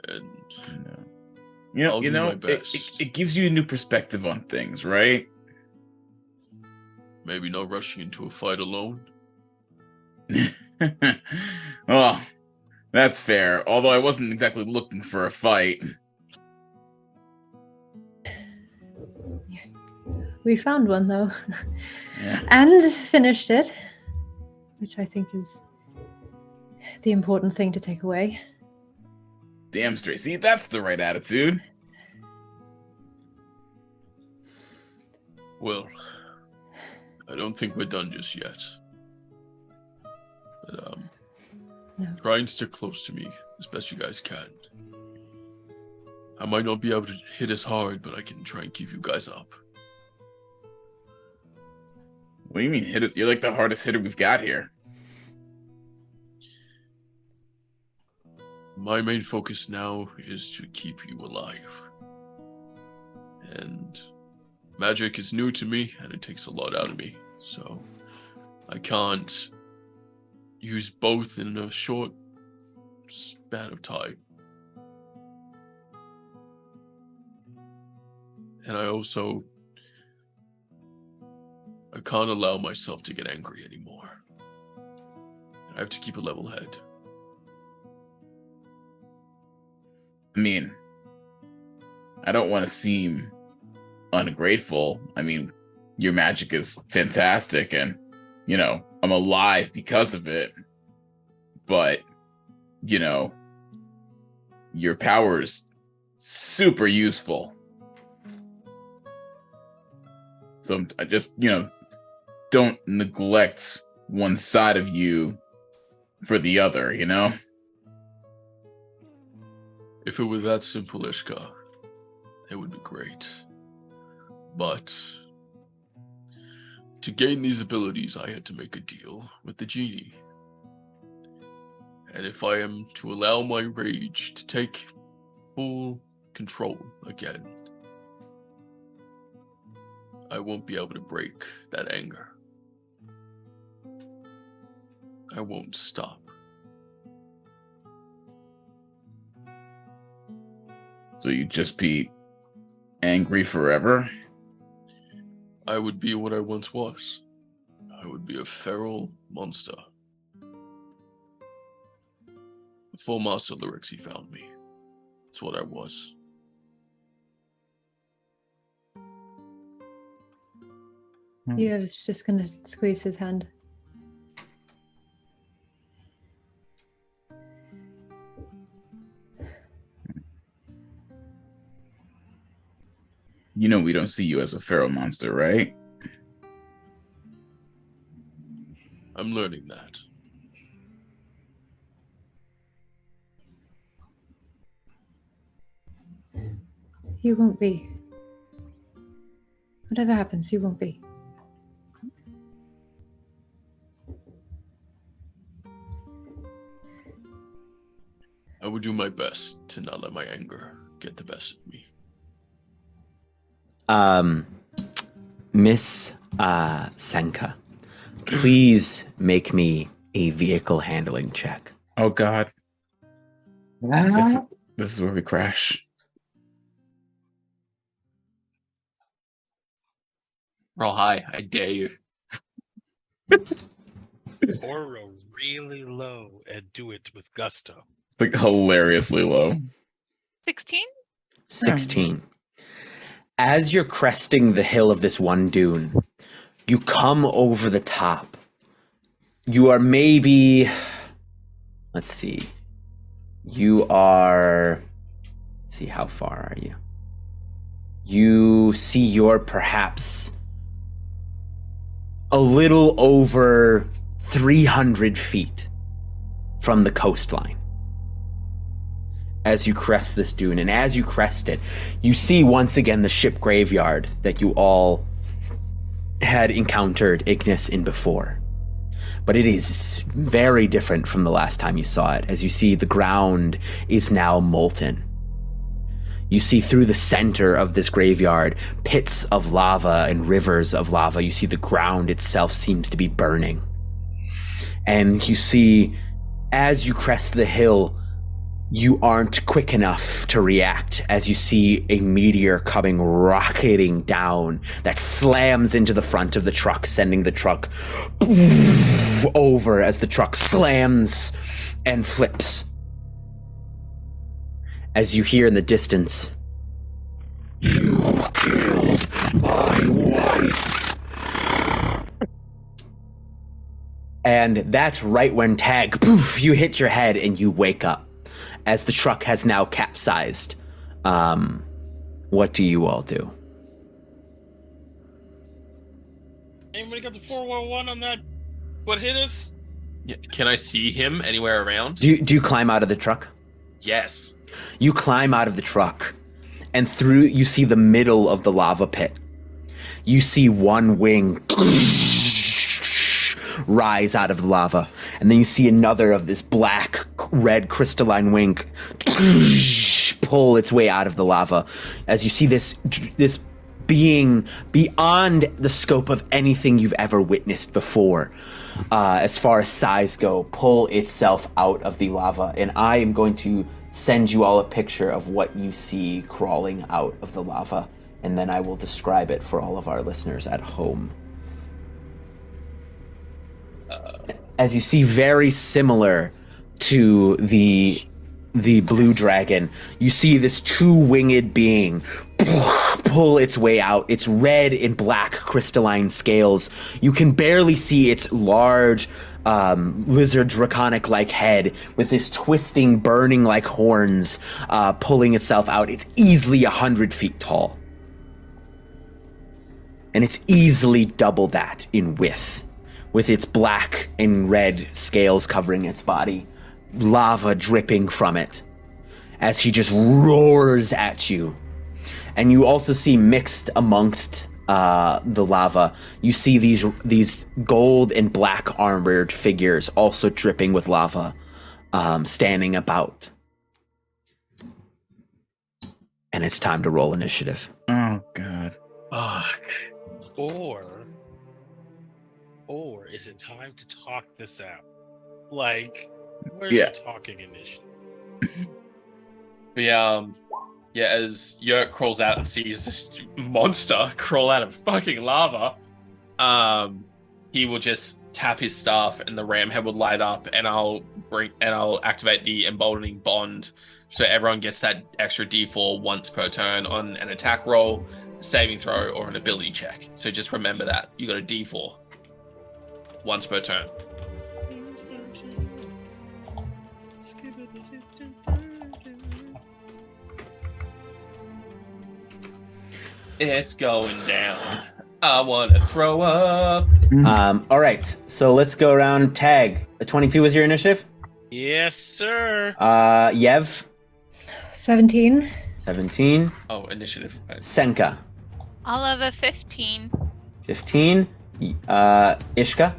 And I'll do my best. It gives you a new perspective on things, right? Maybe not rushing into a fight alone. Well, that's fair. Although I wasn't exactly looking for a fight. We found one though. Yeah. And finished it, which I think is the important thing to take away. Damn straight. See, that's the right attitude. Well, I don't think we're done just yet. But No. try and stick close to me as best you guys can. I might not be able to hit as hard, but I can try and keep you guys up. What do you mean hit us? You're like the hardest hitter we've got here. My main focus now is to keep you alive. And magic is new to me, and it takes a lot out of me. So I can't use both in a short span of time. And I can't allow myself to get angry anymore. I have to keep a level head. I mean, I don't want to seem ungrateful. I mean, your magic is fantastic and, you know, I'm alive because of it. But, you know, your power is super useful. So I just, you know, don't neglect one side of you for the other, you know? If it were that simple, Ishka, it would be great. But to gain these abilities, I had to make a deal with the genie. And if I am to allow my rage to take full control again, I won't be able to break that anger. I won't stop. So you just be angry forever? I would be what I once was. I would be a feral monster. Before Master Lyrixy found me. That's what I was. Yeah, I was just gonna squeeze his hand. You know we don't see you as a feral monster, right? I'm learning that. You won't be. Whatever happens, you won't be. I would do my best to not let my anger get the best of me. Miss Senka, please make me a vehicle handling check. Oh God. This is where we crash. Roll high, I dare you. Or roll really low and do it with gusto. It's like hilariously low. 16? 16. As you're cresting the hill of this one dune, you come over the top. You are maybe, let's see. You are, let's see, how far are you? You see you're perhaps a little over 300 feet from the coastline. As you crest this dune, and as you crest it, you see once again the ship graveyard that you all had encountered Ignis in before. But it is very different from the last time you saw it, as you see the ground is now molten. You see through the center of this graveyard pits of lava and rivers of lava. You see the ground itself seems to be burning. And you see, as you crest the hill, you aren't quick enough to react as you see a meteor coming rocketing down that slams into the front of the truck, sending the truck over as the truck slams and flips. As you hear in the distance, "You killed my wife." And that's right when tag, poof, you hit your head and you wake up. As the truck has now capsized, what do you all do? Anybody got the 411 on that? What hit us? Yeah. Can I see him anywhere around? Do you climb out of the truck? Yes. You climb out of the truck, and through you see the middle of the lava pit. You see one wing rise out of the lava, and then you see another of this black, red crystalline wing pull its way out of the lava. As you see this being beyond the scope of anything you've ever witnessed before, as far as size go, pull itself out of the lava. And I am going to send you all a picture of what you see crawling out of the lava, and then I will describe it for all of our listeners at home. As you see, very similar to the blue dragon, you see this two-winged being pull its way out. It's red and black crystalline scales. You can barely see its large lizard draconic-like head with this twisting, burning-like horns pulling itself out. It's easily 100 feet tall. And it's easily double that in width, with its black and red scales covering its body, lava dripping from it as he just roars at you. And you also see mixed amongst the lava, you see these gold and black armored figures also dripping with lava, standing about. And it's time to roll initiative. Oh, God. Or is it time to talk this out? Like, where's Yeah. the talking initiative? As Yurk crawls out and sees this monster crawl out of fucking lava, he will just tap his staff and the ram head will light up, and I'll activate the emboldening bond, so everyone gets that extra D4 once per turn on an attack roll, saving throw, or an ability check. So just remember that you got a D4 once per turn. It's going down. I want to throw up. All right, so let's go around. Tag. 22 is your initiative? Yes, sir. Yev? 17. 17. Oh, initiative. Senka? I'll have a 15. 15. Ishka?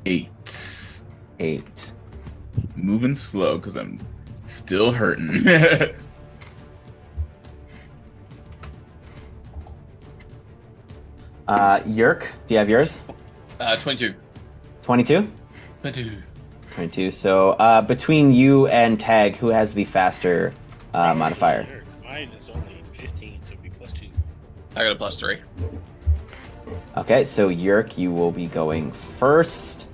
8. 8. Moving slow because I'm still hurting. Yurk, do you have yours? 22. 22? 22. 22. So between you and Tag, who has the faster modifier? Sure. Mine is only 15, so it'd be +2. I got a +3. Okay, so Yurk, you will be going first.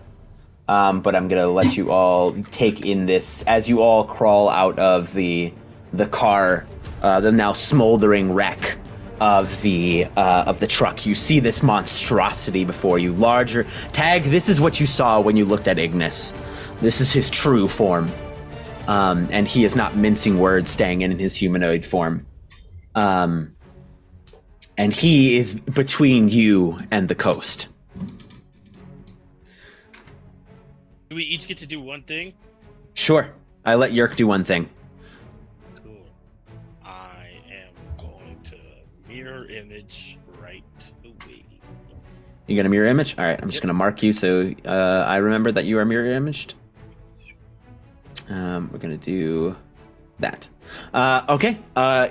But I'm gonna let you all take in this as you all crawl out of the car, the now smoldering wreck of the truck. You see this monstrosity before you, larger. Tag, this is what you saw when you looked at Ignis. This is his true form, and he is not mincing words, staying in his humanoid form. And he is between you and the coast. Do we each get to do one thing? Sure, I let Yurk do one thing. Cool. I am going to mirror image right away. You got a mirror image? All right, I'm just gonna mark you so I remember that you are mirror imaged. We're gonna do that. Okay,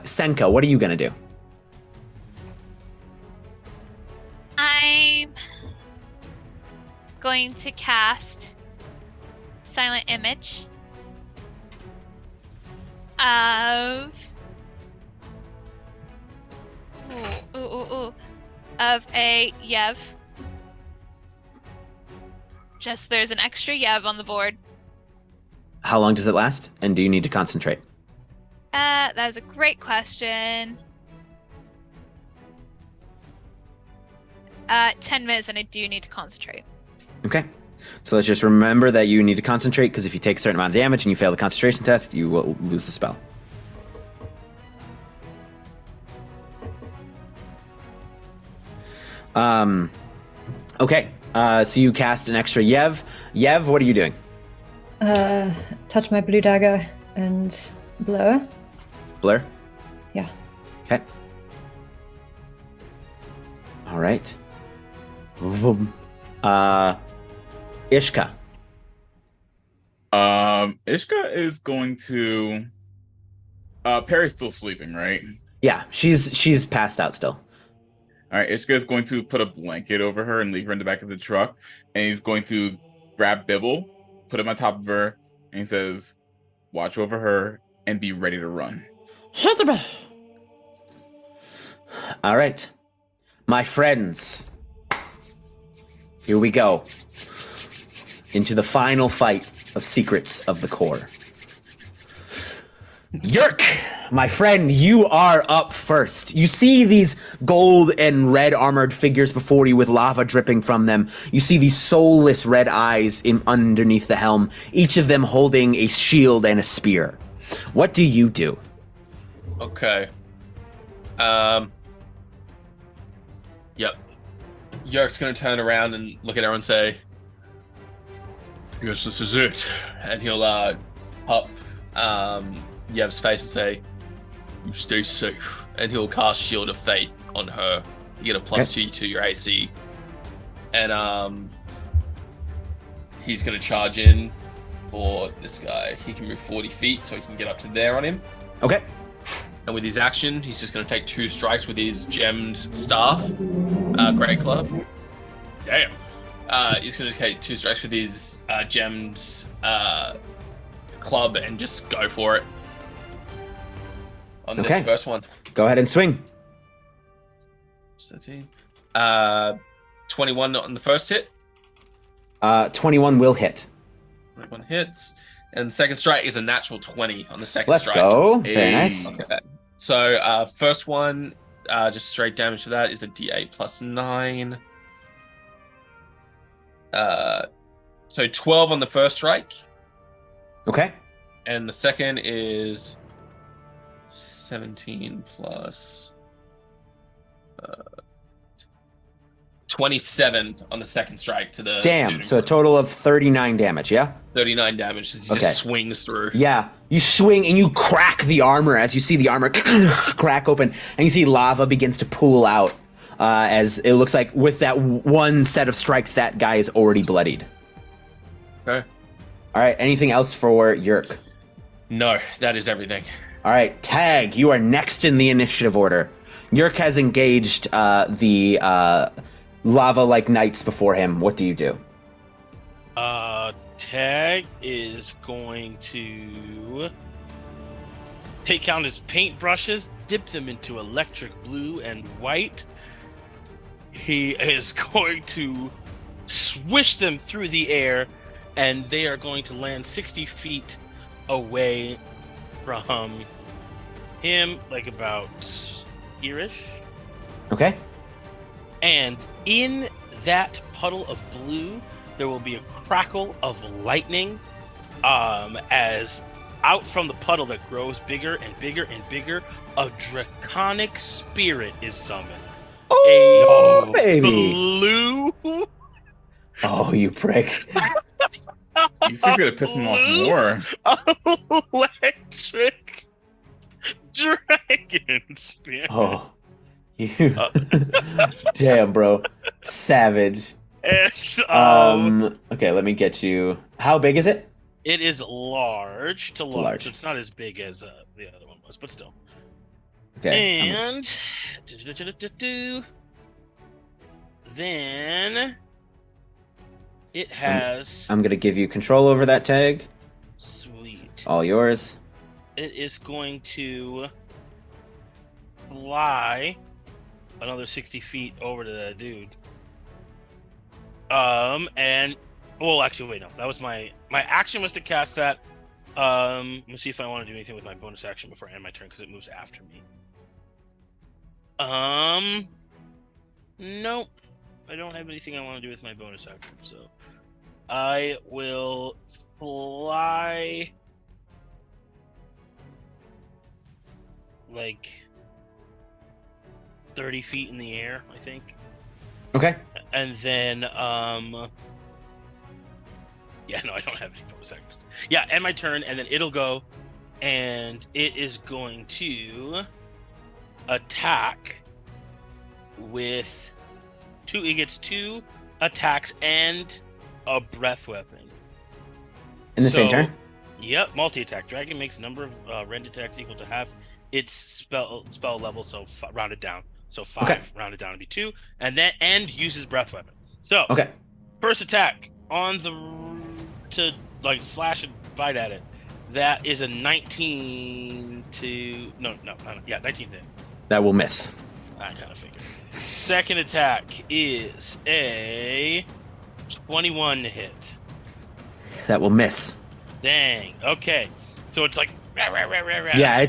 Senka, what are you gonna do? I'm going to cast Silent Image of of a Yev. Just there's an extra Yev on the board. How long does it last? And do you need to concentrate? That is a great question. 10 minutes, and I do need to concentrate. Okay. So let's just remember that you need to concentrate, because if you take a certain amount of damage and you fail the concentration test, you will lose the spell. Okay. So you cast an extra Yev. Yev, what are you doing? Touch my blue dagger and blur. Blur? Yeah. Okay. All right. Vroom. Ishka. Ishka is going to. Perry's still sleeping, right? Yeah, she's passed out still. All right, Ishka is going to put a blanket over her and leave her in the back of the truck, and he's going to grab Bibble, put him on top of her, and he says, "Watch over her and be ready to run." All right, my friends. Here we go. Into the final fight of Secrets of the Core. Yurk, my friend, you are up first. You see these gold and red armored figures before you with lava dripping from them. You see these soulless red eyes underneath the helm, each of them holding a shield and a spear. What do you do? Okay. Yep. Yurk's gonna turn around and look at her and say, "I guess this is it." And he'll hop Yev's face and say, "You stay safe." And he'll cast Shield of Faith on her. You get a +2 to your AC. And he's gonna charge in for this guy. He can move 40 feet, so he can get up to there on him. Okay. And with his action, he's just going to take 2 strikes with his gemmed staff, Great Club. Damn. He's going to take 2 strikes with his gemmed club and just go for it on Okay. this first one. Go ahead and swing. 13. 21 on the first hit. 21 will hit. 21 hits. And the second strike is a natural 20 on the second Let's strike. go. Very Hey. nice. Okay. So first one, just straight damage to that is a D8 +9. So 12 on the first strike, Okay. and the second is 17 plus 27 on the second strike to the Damn. dude. So a total of 39 damage, yeah? 39 damage as he Okay. just swings through. Yeah, you swing and you crack the armor as you see the armor crack open, and you see lava begins to pool out as it looks like with that one set of strikes, that guy is already bloodied. Okay. All right, anything else for Yurk? No, that is everything. All right, Tag, you are next in the initiative order. Yurk has engaged the lava-like knights before him. What do you do? Tag is going to take out his paintbrushes, dip them into electric blue and white. He is going to swish them through the air, and they are going to land 60 feet away from him, like about here-ish. Okay. And in that puddle of blue, there will be a crackle of lightning as out from the puddle that grows bigger and bigger and bigger, a draconic spirit is summoned. Oh, baby. Blue Oh, you prick. He's just gonna piss him off more. electric dragon spirit. Oh. You. Damn, bro. Savage. And, Okay, let me get you. How big is it? it is large to large. large. It's not as big as the other one was, but still. Okay. And then it has I'm gonna give you control over that tag. sweet. All yours. It is going to fly another 60 feet over to that dude. And well, actually, wait, no, that was my action was to cast that. Let me see if I want to do anything with my bonus action before I end my turn because it moves after me. Nope, I don't have anything I want to do with my bonus action, so I will fly like 30 feet in the air, I think. Okay. And then, yeah, no, I don't have any bonus actions. Yeah, end my turn, and then it'll go, and it is going to attack with two. It gets 2 attacks and a breath weapon. In the same turn? Yep, multi-attack. Dragon makes number of rend attacks equal to half its spell level, so rounded down. So 5, Okay. rounded down to be 2, and uses breath weapon. So Okay. first attack on to like slash and bite at it. That is a 19 to 19 to hit. That will miss. I kind of figured. Second attack is a 21 to hit. That will miss. Dang. Okay. So it's like Yeah,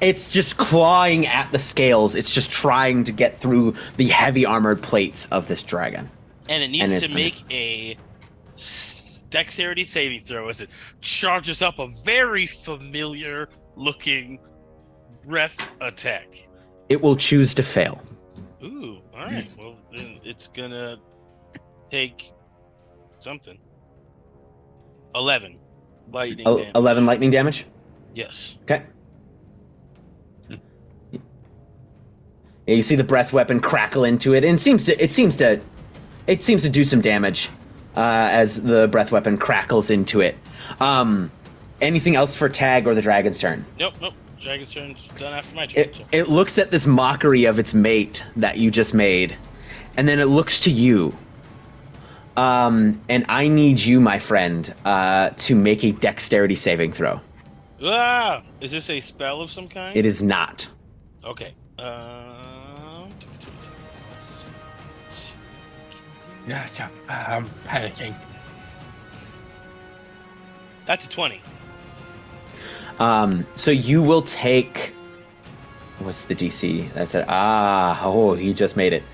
it's just clawing at the scales. It's just trying to get through the heavy armored plates of this dragon. And it needs And to it's make a dexterity saving throw as it charges up a very familiar looking breath attack. It will choose to fail. Ooh, alright. Well, then it's gonna take something. 11 lightning damage. 11 lightning damage? Yes. Okay. Yeah, you see the breath weapon crackle into it, and it seems to do some damage as the breath weapon crackles into it. Anything else for Tag or the dragon's turn? Nope. Dragon's turn's done after my turn. It looks at this mockery of its mate that you just made, and then it looks to you. And I need you, my friend, to make a dexterity saving throw. Ah! Is this a spell of some kind? It is not. Okay. Yes, I'm panicking. That's a 20. So you will take. What's the DC? That's it. You just made it.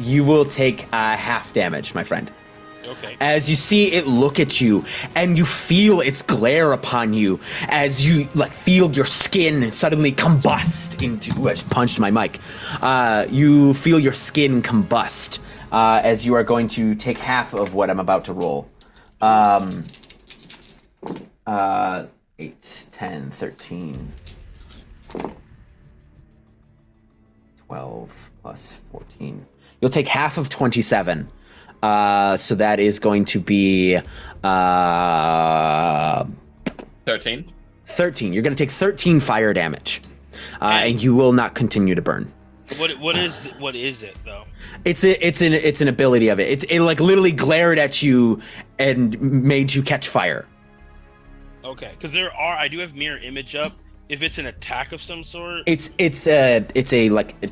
You will take half damage, my friend. Okay. As you see it look at you, and you feel its glare upon you, as you feel your skin suddenly combust into. Ooh, I just punched my mic. You feel your skin combust as you are going to take half of what I'm about to roll. 8, 10, 13, 12 plus 14. You'll take half of 27. So that is going to be 13. 13. You're going to take 13 fire damage, and you will not continue to burn. What is it though? It's an ability of it. It literally glared at you and made you catch fire. Okay, because I do have mirror image up. If it's an attack of some sort, It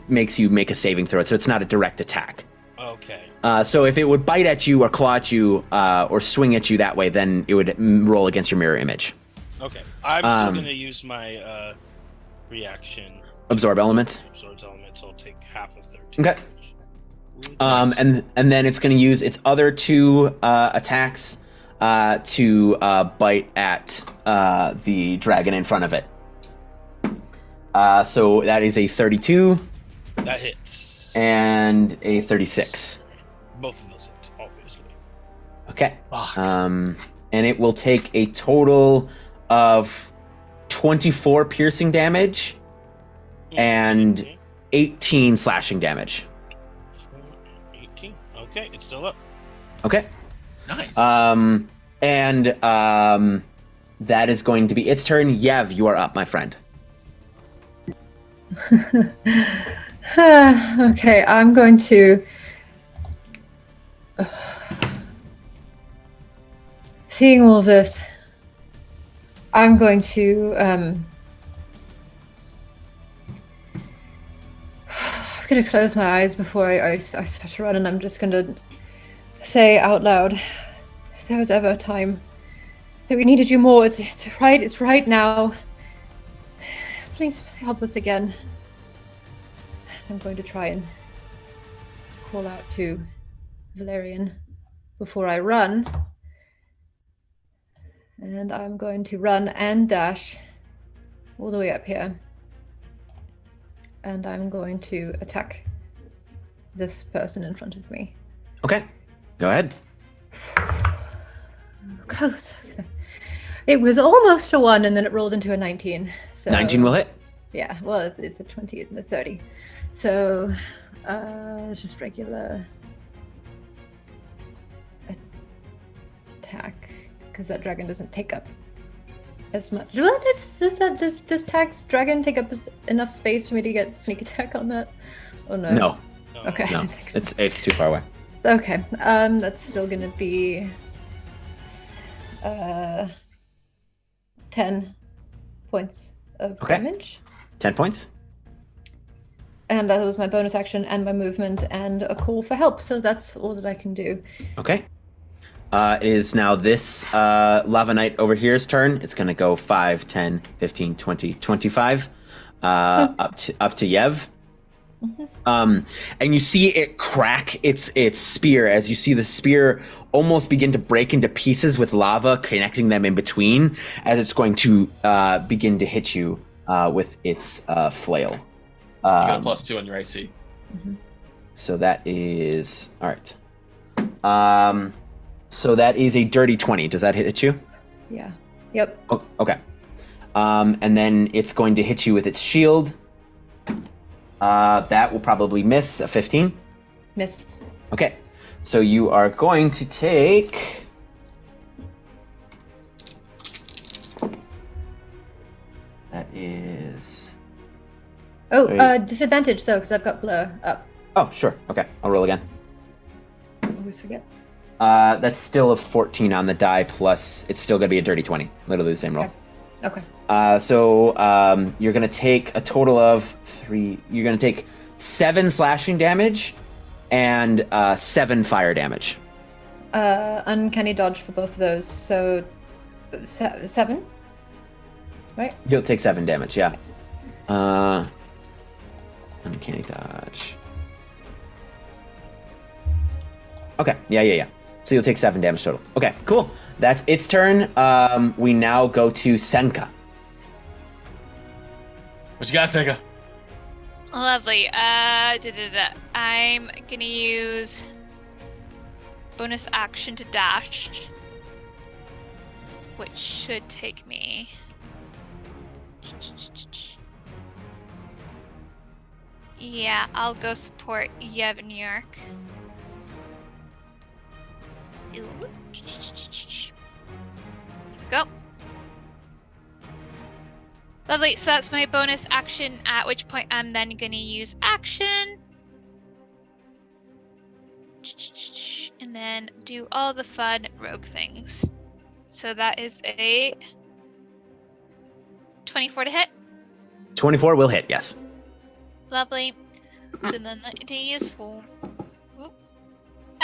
makes you make a saving throw, so it's not a direct attack. okay. So if it would bite at you or claw at you or swing at you that way, then it would roll against your mirror image. Okay, I'm still gonna use my reaction. Absorb elements. Absorbs elements. So I'll take half of 13. Okay. And then it's going to use its other 2 attacks to bite at the dragon in front of it. So that is a 32. That hits. And a 36. Both of those hits, obviously. Okay. Fuck. And it will take a total of 24 piercing damage and 18 slashing damage. 18. Okay, it's still up. Okay. Nice. And that is going to be its turn. Yev, you are up, my friend. Okay, I'm going to. Seeing all this, I'm going to. I'm going to close my eyes before I start to run, and I'm just going to say out loud, if there was ever a time that we needed you more, it's right now. Please help us again. I'm going to try and call out to Valerian before I run. And I'm going to run and dash all the way up here. And I'm going to attack this person in front of me. Okay. Go ahead. Close. It was almost a 1, and then it rolled into a 19. So 19 will hit. Yeah, well, it's a 20 and a 30. So, just regular attack, because that dragon doesn't take up as much. Does Tag's dragon take up enough space for me to get sneak attack on that? Oh no. No, Okay. no, it's too far away. Okay. That's still gonna be 10 points of damage. 10 points. And that was my bonus action and my movement and a call for help. So that's all that I can do. Okay. It is now this Lava Knight over here's turn. It's going to go 5, 10, 15, 20, 25, up to Yev. And you see it crack its spear as you see the spear almost begin to break into pieces with lava connecting them in between as it's going to begin to hit you with its flail. You got a +2 on your AC. So that is all right. So that is a dirty 20. Does that hit you? Yeah. Yep. Oh, okay. And then it's going to hit you with its shield. That will probably miss a 15. Miss. Okay. So you are going to take... That is... Oh, disadvantage though, because I've got blur up. Oh, sure. Okay. I'll roll again. I always forget. That's still a 14 on the die, plus it's still going to be a dirty 20. Literally the same roll. Okay. So you're going to take a total of 3... You're going to take 7 slashing damage and 7 fire damage. Uncanny dodge for both of those. So 7? Right? You'll take 7 damage, yeah. Uncanny dodge. Okay, yeah. So you'll take 7 damage total. Okay, cool. That's its turn. We now go to Senka. What you got, Senka? Lovely. I'm gonna use bonus action to dash, which should take me. Yeah, I'll go support Yev and Yurk. Go. Lovely, so that's my bonus action, at which point I'm then going to use action. And then do all the fun rogue things. So that is a 24 to hit. 24 will hit, yes. Lovely. So then the D is 4.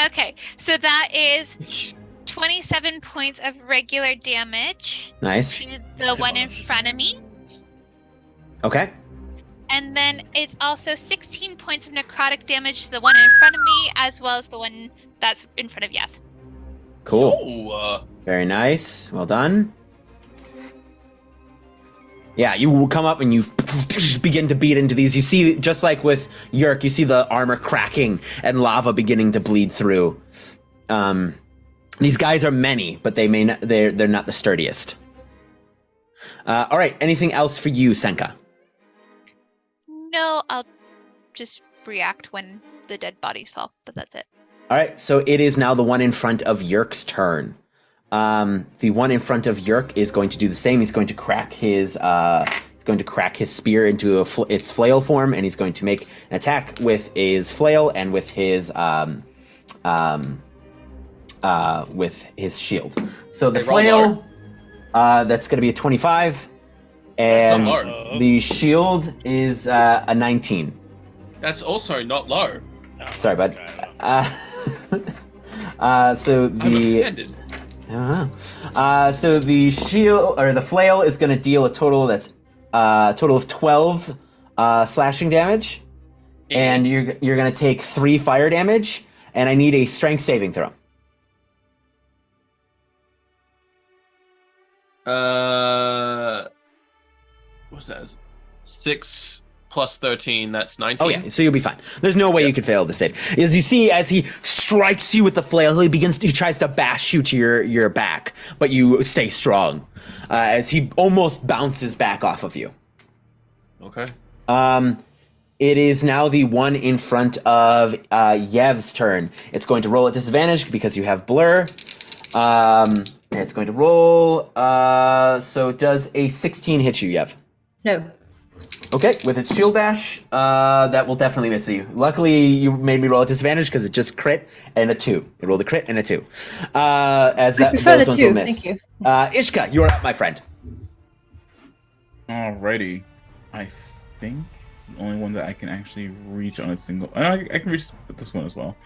Okay, so that is 27 points of regular damage. Nice. To the one in front of me. Okay. And then it's also 16 points of necrotic damage to the one in front of me, as well as the one that's in front of Yev. Cool. Oh, Very nice. Well done. Yeah, you will come up and you begin to beat into these. You see, just like with Yurk, you see the armor cracking and lava beginning to bleed through. These guys are many, but they may not, they're not the sturdiest. All right, anything else for you, Senka? No, I'll just react when the dead bodies fall, but that's it. All right, so it is now the one in front of Yurk's turn. The one in front of Yurk is going to do the same. He's going to crack his spear into its flail form, and he's going to make an attack with his flail and with his shield. So the flail, that's going to be a 25, and the shield is a 19. That's also not low. No, Sorry, bud. So I'm the offended. so the shield or the flail is going to deal a total that's a total of 12 slashing damage, and you're going to take 3 fire damage, and I need a strength saving throw. What's that? 6 plus 13, that's 19. Oh yeah, so you'll be fine. There's no way you could fail the save. As you see, as he strikes you with the flail, he tries to bash you to your back, but you stay strong. As he almost bounces back off of you. Okay. It is now the one in front of Yev's turn. It's going to roll at disadvantage because you have blur. And it's going to roll. So does a 16 hit you, Yev? No. Okay, with its shield bash, that will definitely miss you. Luckily, you made me roll at disadvantage because it just crit and a 2. It rolled a crit and a 2. As that prefer those the ones 2, will miss. thank you. Ishka, you're up, my friend. Alrighty. I think the only one that I can actually reach on a single. I can reach this one as well.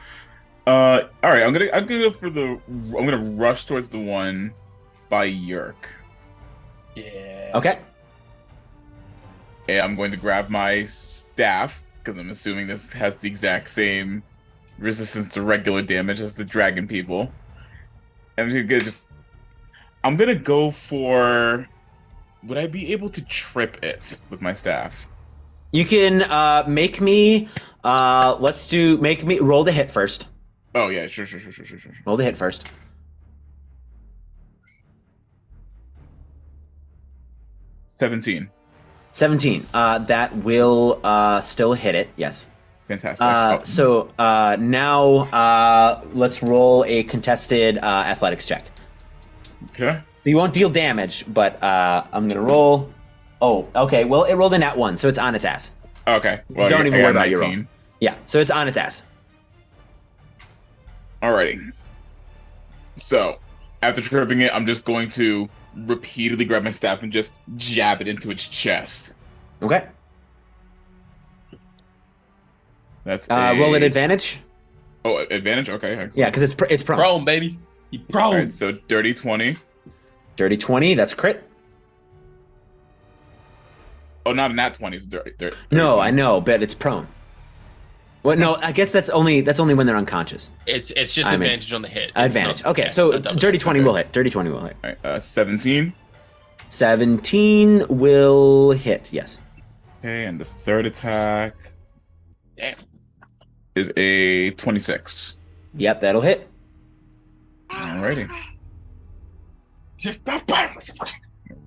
All right. I'm gonna go for I'm gonna rush towards the one by Yurk. Yeah. Okay. And I'm going to grab my staff because I'm assuming this has the exact same resistance to regular damage as the dragon people. I'm gonna go for. Would I be able to trip it with my staff? You can make me roll the hit first. Oh yeah, sure. Roll the hit first. 17. 17. That will still hit it. Yes. Fantastic. So now let's roll a contested athletics check. Okay. So you won't deal damage, but I'm gonna roll. Oh, okay. Well, it rolled a nat 1, so it's on its ass. Okay. Well, Don't even I worry got about your roll. 19. Yeah, so it's on its ass. Alrighty. So, after tripping it, I'm just going to repeatedly grab my staff and just jab it into its chest. Okay. That's roll at advantage. Oh, advantage? Okay. Excellent. Yeah, because it's prone. Prone, baby. You prone. Alright, so dirty 20. Dirty 20. That's crit. Oh, not a nat 20. It's dirty No, 20. I know, but it's prone. Well, no, I guess that's only when they're unconscious. It's just advantage on the hit. It's Advantage. not- Okay, yeah, so a double dirty hit. 20 will hit. Dirty 20 will hit. Alright, 17. 17 will hit. Yes. Okay, and the third attack Damn. is a 26. Yep, that'll hit. Alrighty.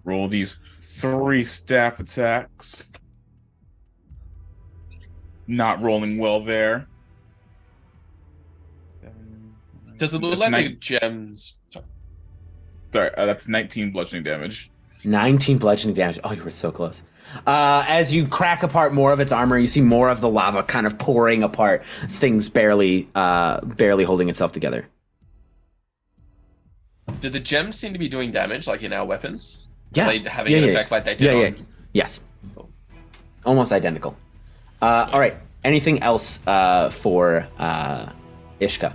Roll these 3 staff attacks. Not rolling well there. Does it look That's like nine- the gems? Sorry, that's 19 bludgeoning damage. 19 bludgeoning damage. Oh, you were so close. As you crack apart more of its armor, you see more of the lava kind of pouring apart. This thing's barely holding itself together. Do the gems seem to be doing damage, like in our weapons? Yeah. Are they having an effect like they did on... Yes. Cool. Almost identical. All right. Anything else for Ishka?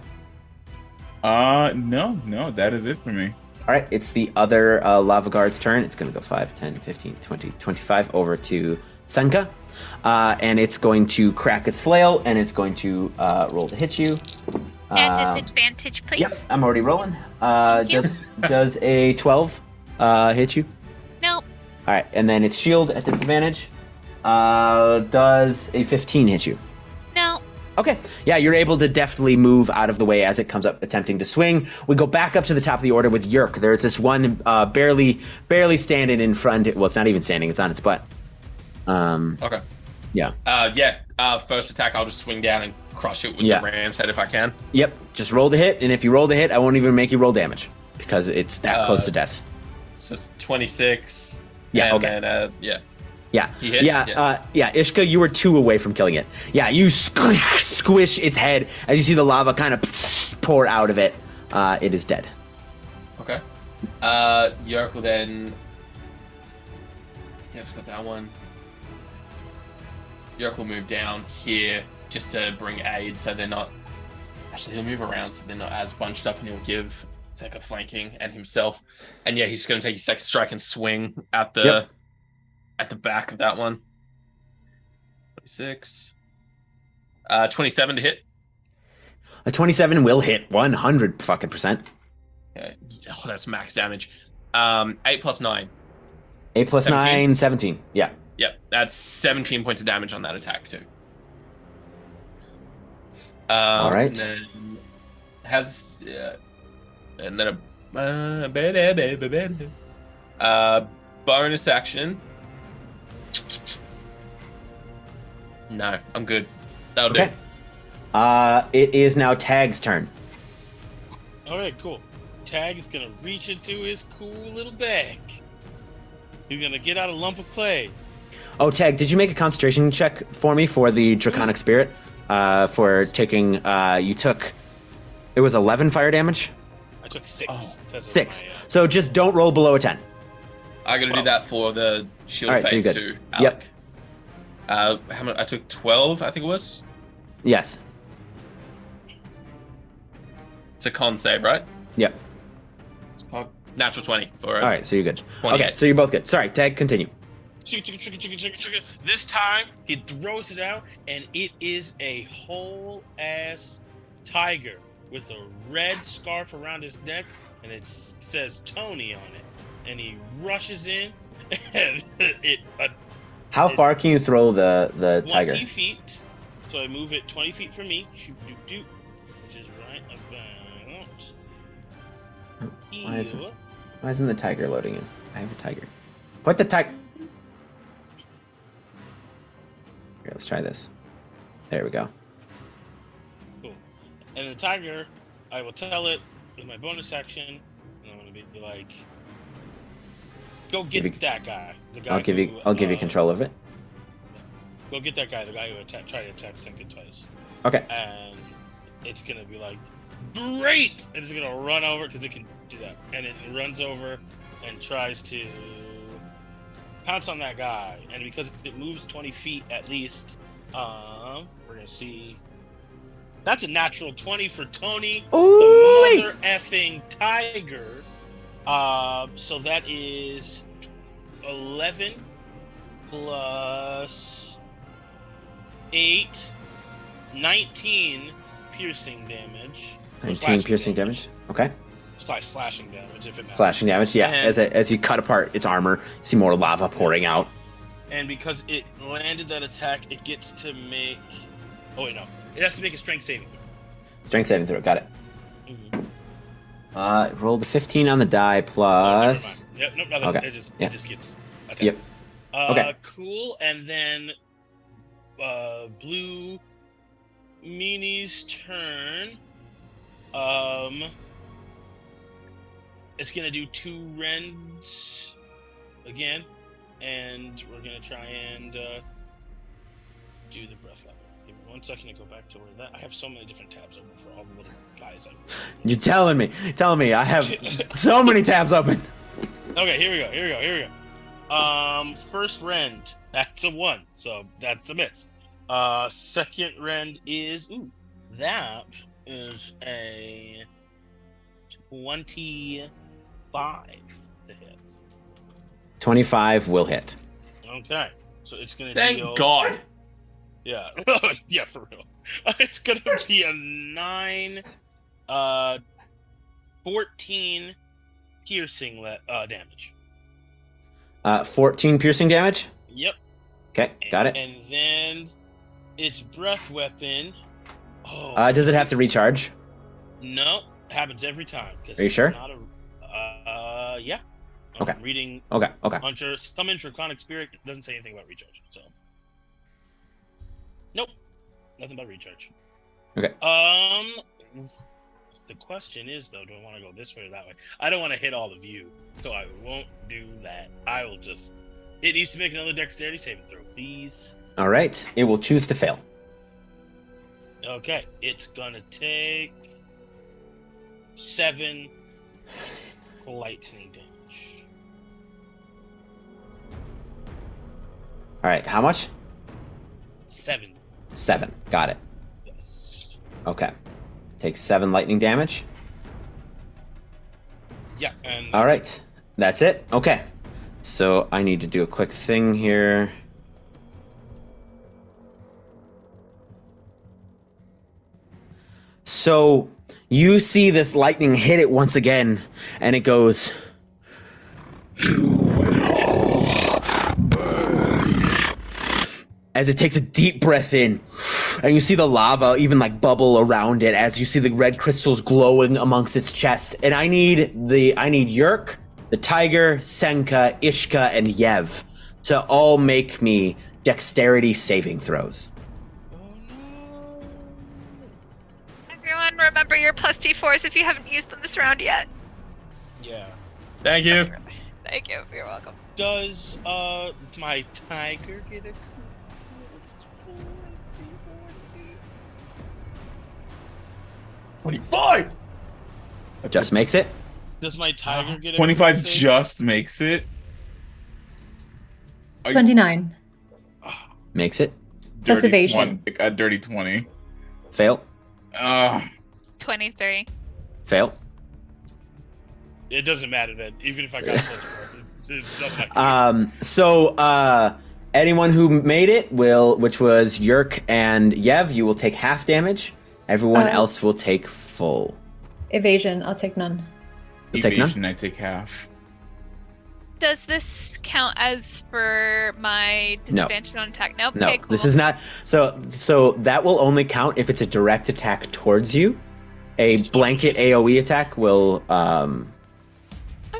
No, that is it for me. All right, it's the other lava guard's turn. It's going to go 5, 10, 15, 20, 25 over to Senka. And it's going to crack its flail, and it's going to roll to hit you. At disadvantage, please. Yep, I'm already rolling. you. Does a 12 hit you? No. All right, and then its shield at disadvantage. Does a 15 hit you? No. Okay. Yeah, you're able to deftly move out of the way as it comes up attempting to swing. We go back up to the top of the order with Yurk. There's this one barely standing in front. Well, it's not even standing. It's on its butt. Okay. Yeah. First attack, I'll just swing down and crush it with Yeah. the ram's head if I can. Yep. Just roll the hit, and if you roll the hit, I won't even make you roll damage because it's that close to death. So it's 26. Yeah, and okay. Then, yeah. Yeah. He hit? Yeah. Ishka, you were 2 away from killing it. Yeah, you squish its head as you see the lava kind of pour out of it. It is dead. Okay. Yurk will then... Yeah, just got that one. Yurk will move down here just to bring aid so they're not... Actually, he'll move around so they're not as bunched up, and he'll give Senka flanking and himself. And yeah, he's just going to take his second strike and swing at the... Yep. At the back of that one. 26. 27 to hit. A 27 will hit 100 fucking percent. Okay. Oh, that's max damage. 8 plus 9. 8 plus 17? 9, 17. Yeah. Yep, that's 17 points of damage on that attack too. All right. And then and then a bonus action. No, I'm good. That'll Okay. It is now Tag's turn. Okay, cool. Tag is gonna reach into his cool little bag. He's gonna get out a lump of clay. Oh, Tag, did you make a concentration check for me for the Draconic Spirit? For taking, you took, it was 11 fire damage? I took 6. Oh. Because of 6. my, So just don't roll below a 10. I'm gonna do that for the shield All right, so fate you're too, good. Yep. Alec. How much? I took 12, I think it was. Yes. It's a con save, right? Yep. It's natural 20 for. All right, so you're good. 28. Okay, so you're both good. Sorry, Tag, continue. This time, he throws it out, and it is a whole ass tiger with a red scarf around his neck, and it says Tony on it. And he rushes in, and How far can you throw the tiger? 20 feet. So I move it 20 feet from me, which is right about Why isn't, here. why isn't the tiger loading in? I have a tiger. Put the tiger. Here, let's try this. There we go. Cool. And the tiger, I will tell it with my bonus action, and I'm gonna be like, "Go get that guy." The guy. I'll give you control of it. Go get that guy. The guy who tried to attack Senka twice. Okay. And it's gonna be like, "Great!" And it's gonna run over because it can do that, and it runs over and tries to pounce on that guy. And because it moves 20 feet at least, we're gonna see. That's a natural 20 for Tony, Ooh-wee! the mother effing tiger. So that is 11 plus 8, 19 piercing damage. 19 piercing damage. Okay. Slashing damage, if it matters. Slashing damage. Yeah. And- As you cut apart its armor, you see more lava pouring out. And because it landed that attack, it gets to make. Oh wait, no. It has to make a strength saving throw. Strength saving throw. Got it. Mm-hmm. Roll the 15 on the die plus. Yep, nope, nothing. Okay. It just gets attacked. Yep. Okay. Cool. And then Blue Meanie's turn. It's gonna do 2 rends again, and we're gonna try and do the breath level. Give me 1 second to go back to where that. I have so many different tabs open for all the little guys. You're telling me. I have so many tabs open. Okay, here we go. First rend, that's a 1, so that's a miss. Second rend is that is a 25 to hit. 25 will hit. Okay, so it's gonna Thank deal. God. Yeah, yeah, for real. It's gonna be a 9, 14 piercing damage. 14 piercing damage. Yep. Okay, got it. And then its breath weapon. Oh. Does it have to recharge? No, happens every time. Are you sure? Not yeah. Okay. I'm reading Okay. Summon Draconic Spirit. It doesn't say anything about recharge, so. Nope. Nothing about recharge. Okay. The question is, though, do I want to go this way or that way? I don't want to hit all of you, so I won't do that. I will just. It needs to make another dexterity saving throw, please. All right. It will choose to fail. Okay. It's gonna take 7 lightning damage. All right. How much? 7. 7. Got it. Yes. Okay. Takes 7 lightning damage. Yeah. And All right. That's it. Okay. So I need to do a quick thing here. So you see this lightning hit it once again, and it goes. As it takes a deep breath in, and you see the lava even like bubble around it as you see the red crystals glowing amongst its chest. And I need Yurk, the tiger, Senka, Ishka, and Yev to all make me dexterity saving throws. everyone remember your plus T4s if you haven't used them this round yet. Yeah. Thank you. Thank you. You're welcome. Does my tiger get a cool? 25. Just makes it. Does my tiger get a 25 cool thing? just makes it. 29. Makes it. Plus Dirty evasion. 20, a dirty 20. Fail. 23. Fail. It doesn't matter then. Even if I got plus 4, it doesn't matter. So anyone who made it will, which was Yurk and Yev, you will take half damage. Everyone else will take full. Evasion, I'll take none. You'll take none? Evasion, I take half. Does this count as for my disadvantage on attack? Nope. No, Okay, cool. this is not. So that will only count if it's a direct attack towards you. A blanket AOE attack will. I'm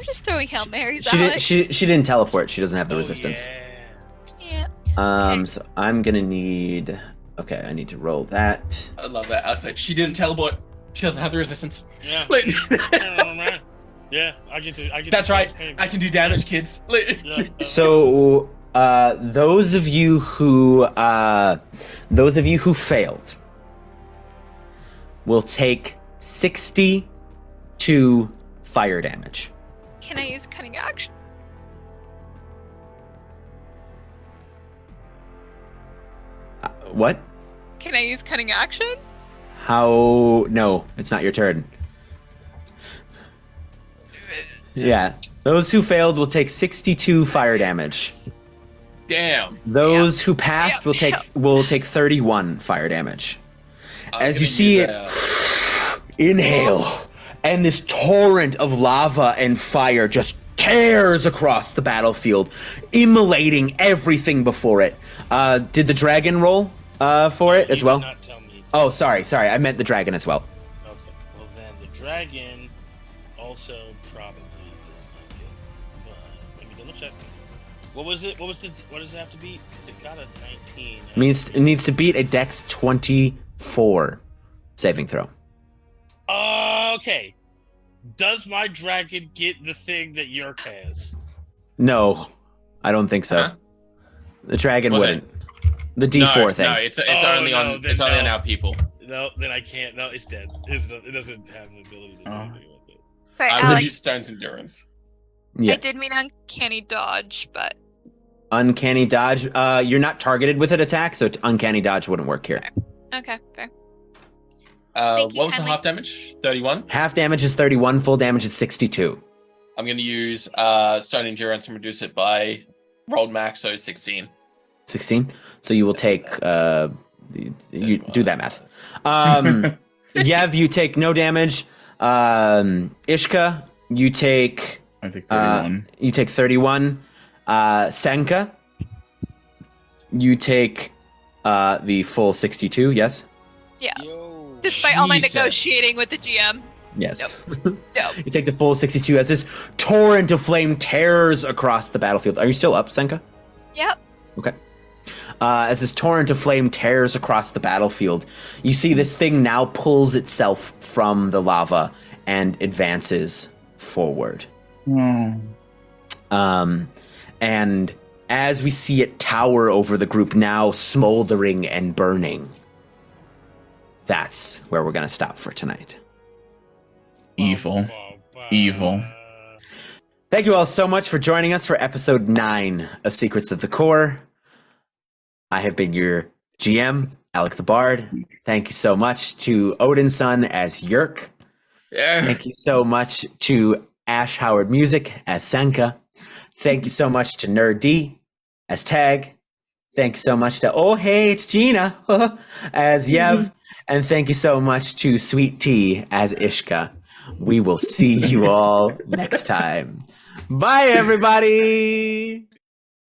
just throwing Hail Marys She out. didn't. She didn't teleport. She doesn't have the resistance. Yeah. Yeah. Okay. So I'm gonna need. Okay, I need to roll that. I love that. I was like, she didn't teleport. She doesn't have the resistance. Yeah. Like, Yeah, I get to. that's to right. pay. I can do damage, kids. Like, Yeah, So those of you who failed will take 62 fire damage. Can I use cutting action? What? Can I use cutting action? How? No, it's not your turn. Yeah. Those who failed will take 62 fire damage. damn. Those who passed Yep. will take 31 fire damage. I'm As you gonna see use it a- inhale, and this torrent of lava and fire just tears across the battlefield, immolating everything before it. Did the dragon roll for it You as did well? not tell me. Oh, sorry. I meant the dragon as well. Okay. Well, then the dragon also probably does not get. Let me double check. What was it? What does it have to beat? Because it got a 19. It needs to beat a Dex 24 saving throw. Okay. Does my dragon get the thing that Yurk has? No, I don't think so. Huh? The dragon Well, wouldn't. The D4 no, thing. No, it's Oh, only no, on then it's only no. on our people. No, then I can't. No, it's dead. It doesn't have the ability to do Oh. anything with it. Sorry, I would Alex. use Stone's endurance. Yeah. I did mean uncanny dodge, but Uncanny dodge. You're not targeted with an attack, so uncanny dodge wouldn't work here. okay, fair. Thank you What was the kindly. half damage? 31. Half damage is 31. Full damage is 62. I'm going to use Stone endurance and reduce it by rolled max, so 16. 16. So you will take. You do that math. Yev, you take no damage. Ishka, you take. I take 31. You take 31. Senka, you take the full 62. Yes. Yeah. Yo. Despite all my Jesus. negotiating with the GM. Yes. Nope. You take the full 62 as this torrent of flame tears across the battlefield. Are you still up, Senka? Yep. Okay. As this torrent of flame tears across the battlefield, you see this thing now pulls itself from the lava and advances forward. Oh. And as we see it tower over the group, now smoldering and burning, that's where we're going to stop for tonight. Evil. Evil. Thank you all so much for joining us for episode 9 of Secrets of the Core. I have been your GM, AlecTheBard. Thank you so much to Odin's son as Yurk. Yeah. Thank you so much to AshHowardMusic as Senka. Thank you so much to Nur-D as Tag. Thank you so much to OhHeyItsGina as Yev. And thank you so much to SweetT as Ishka. We will see you all next time. Bye, everybody.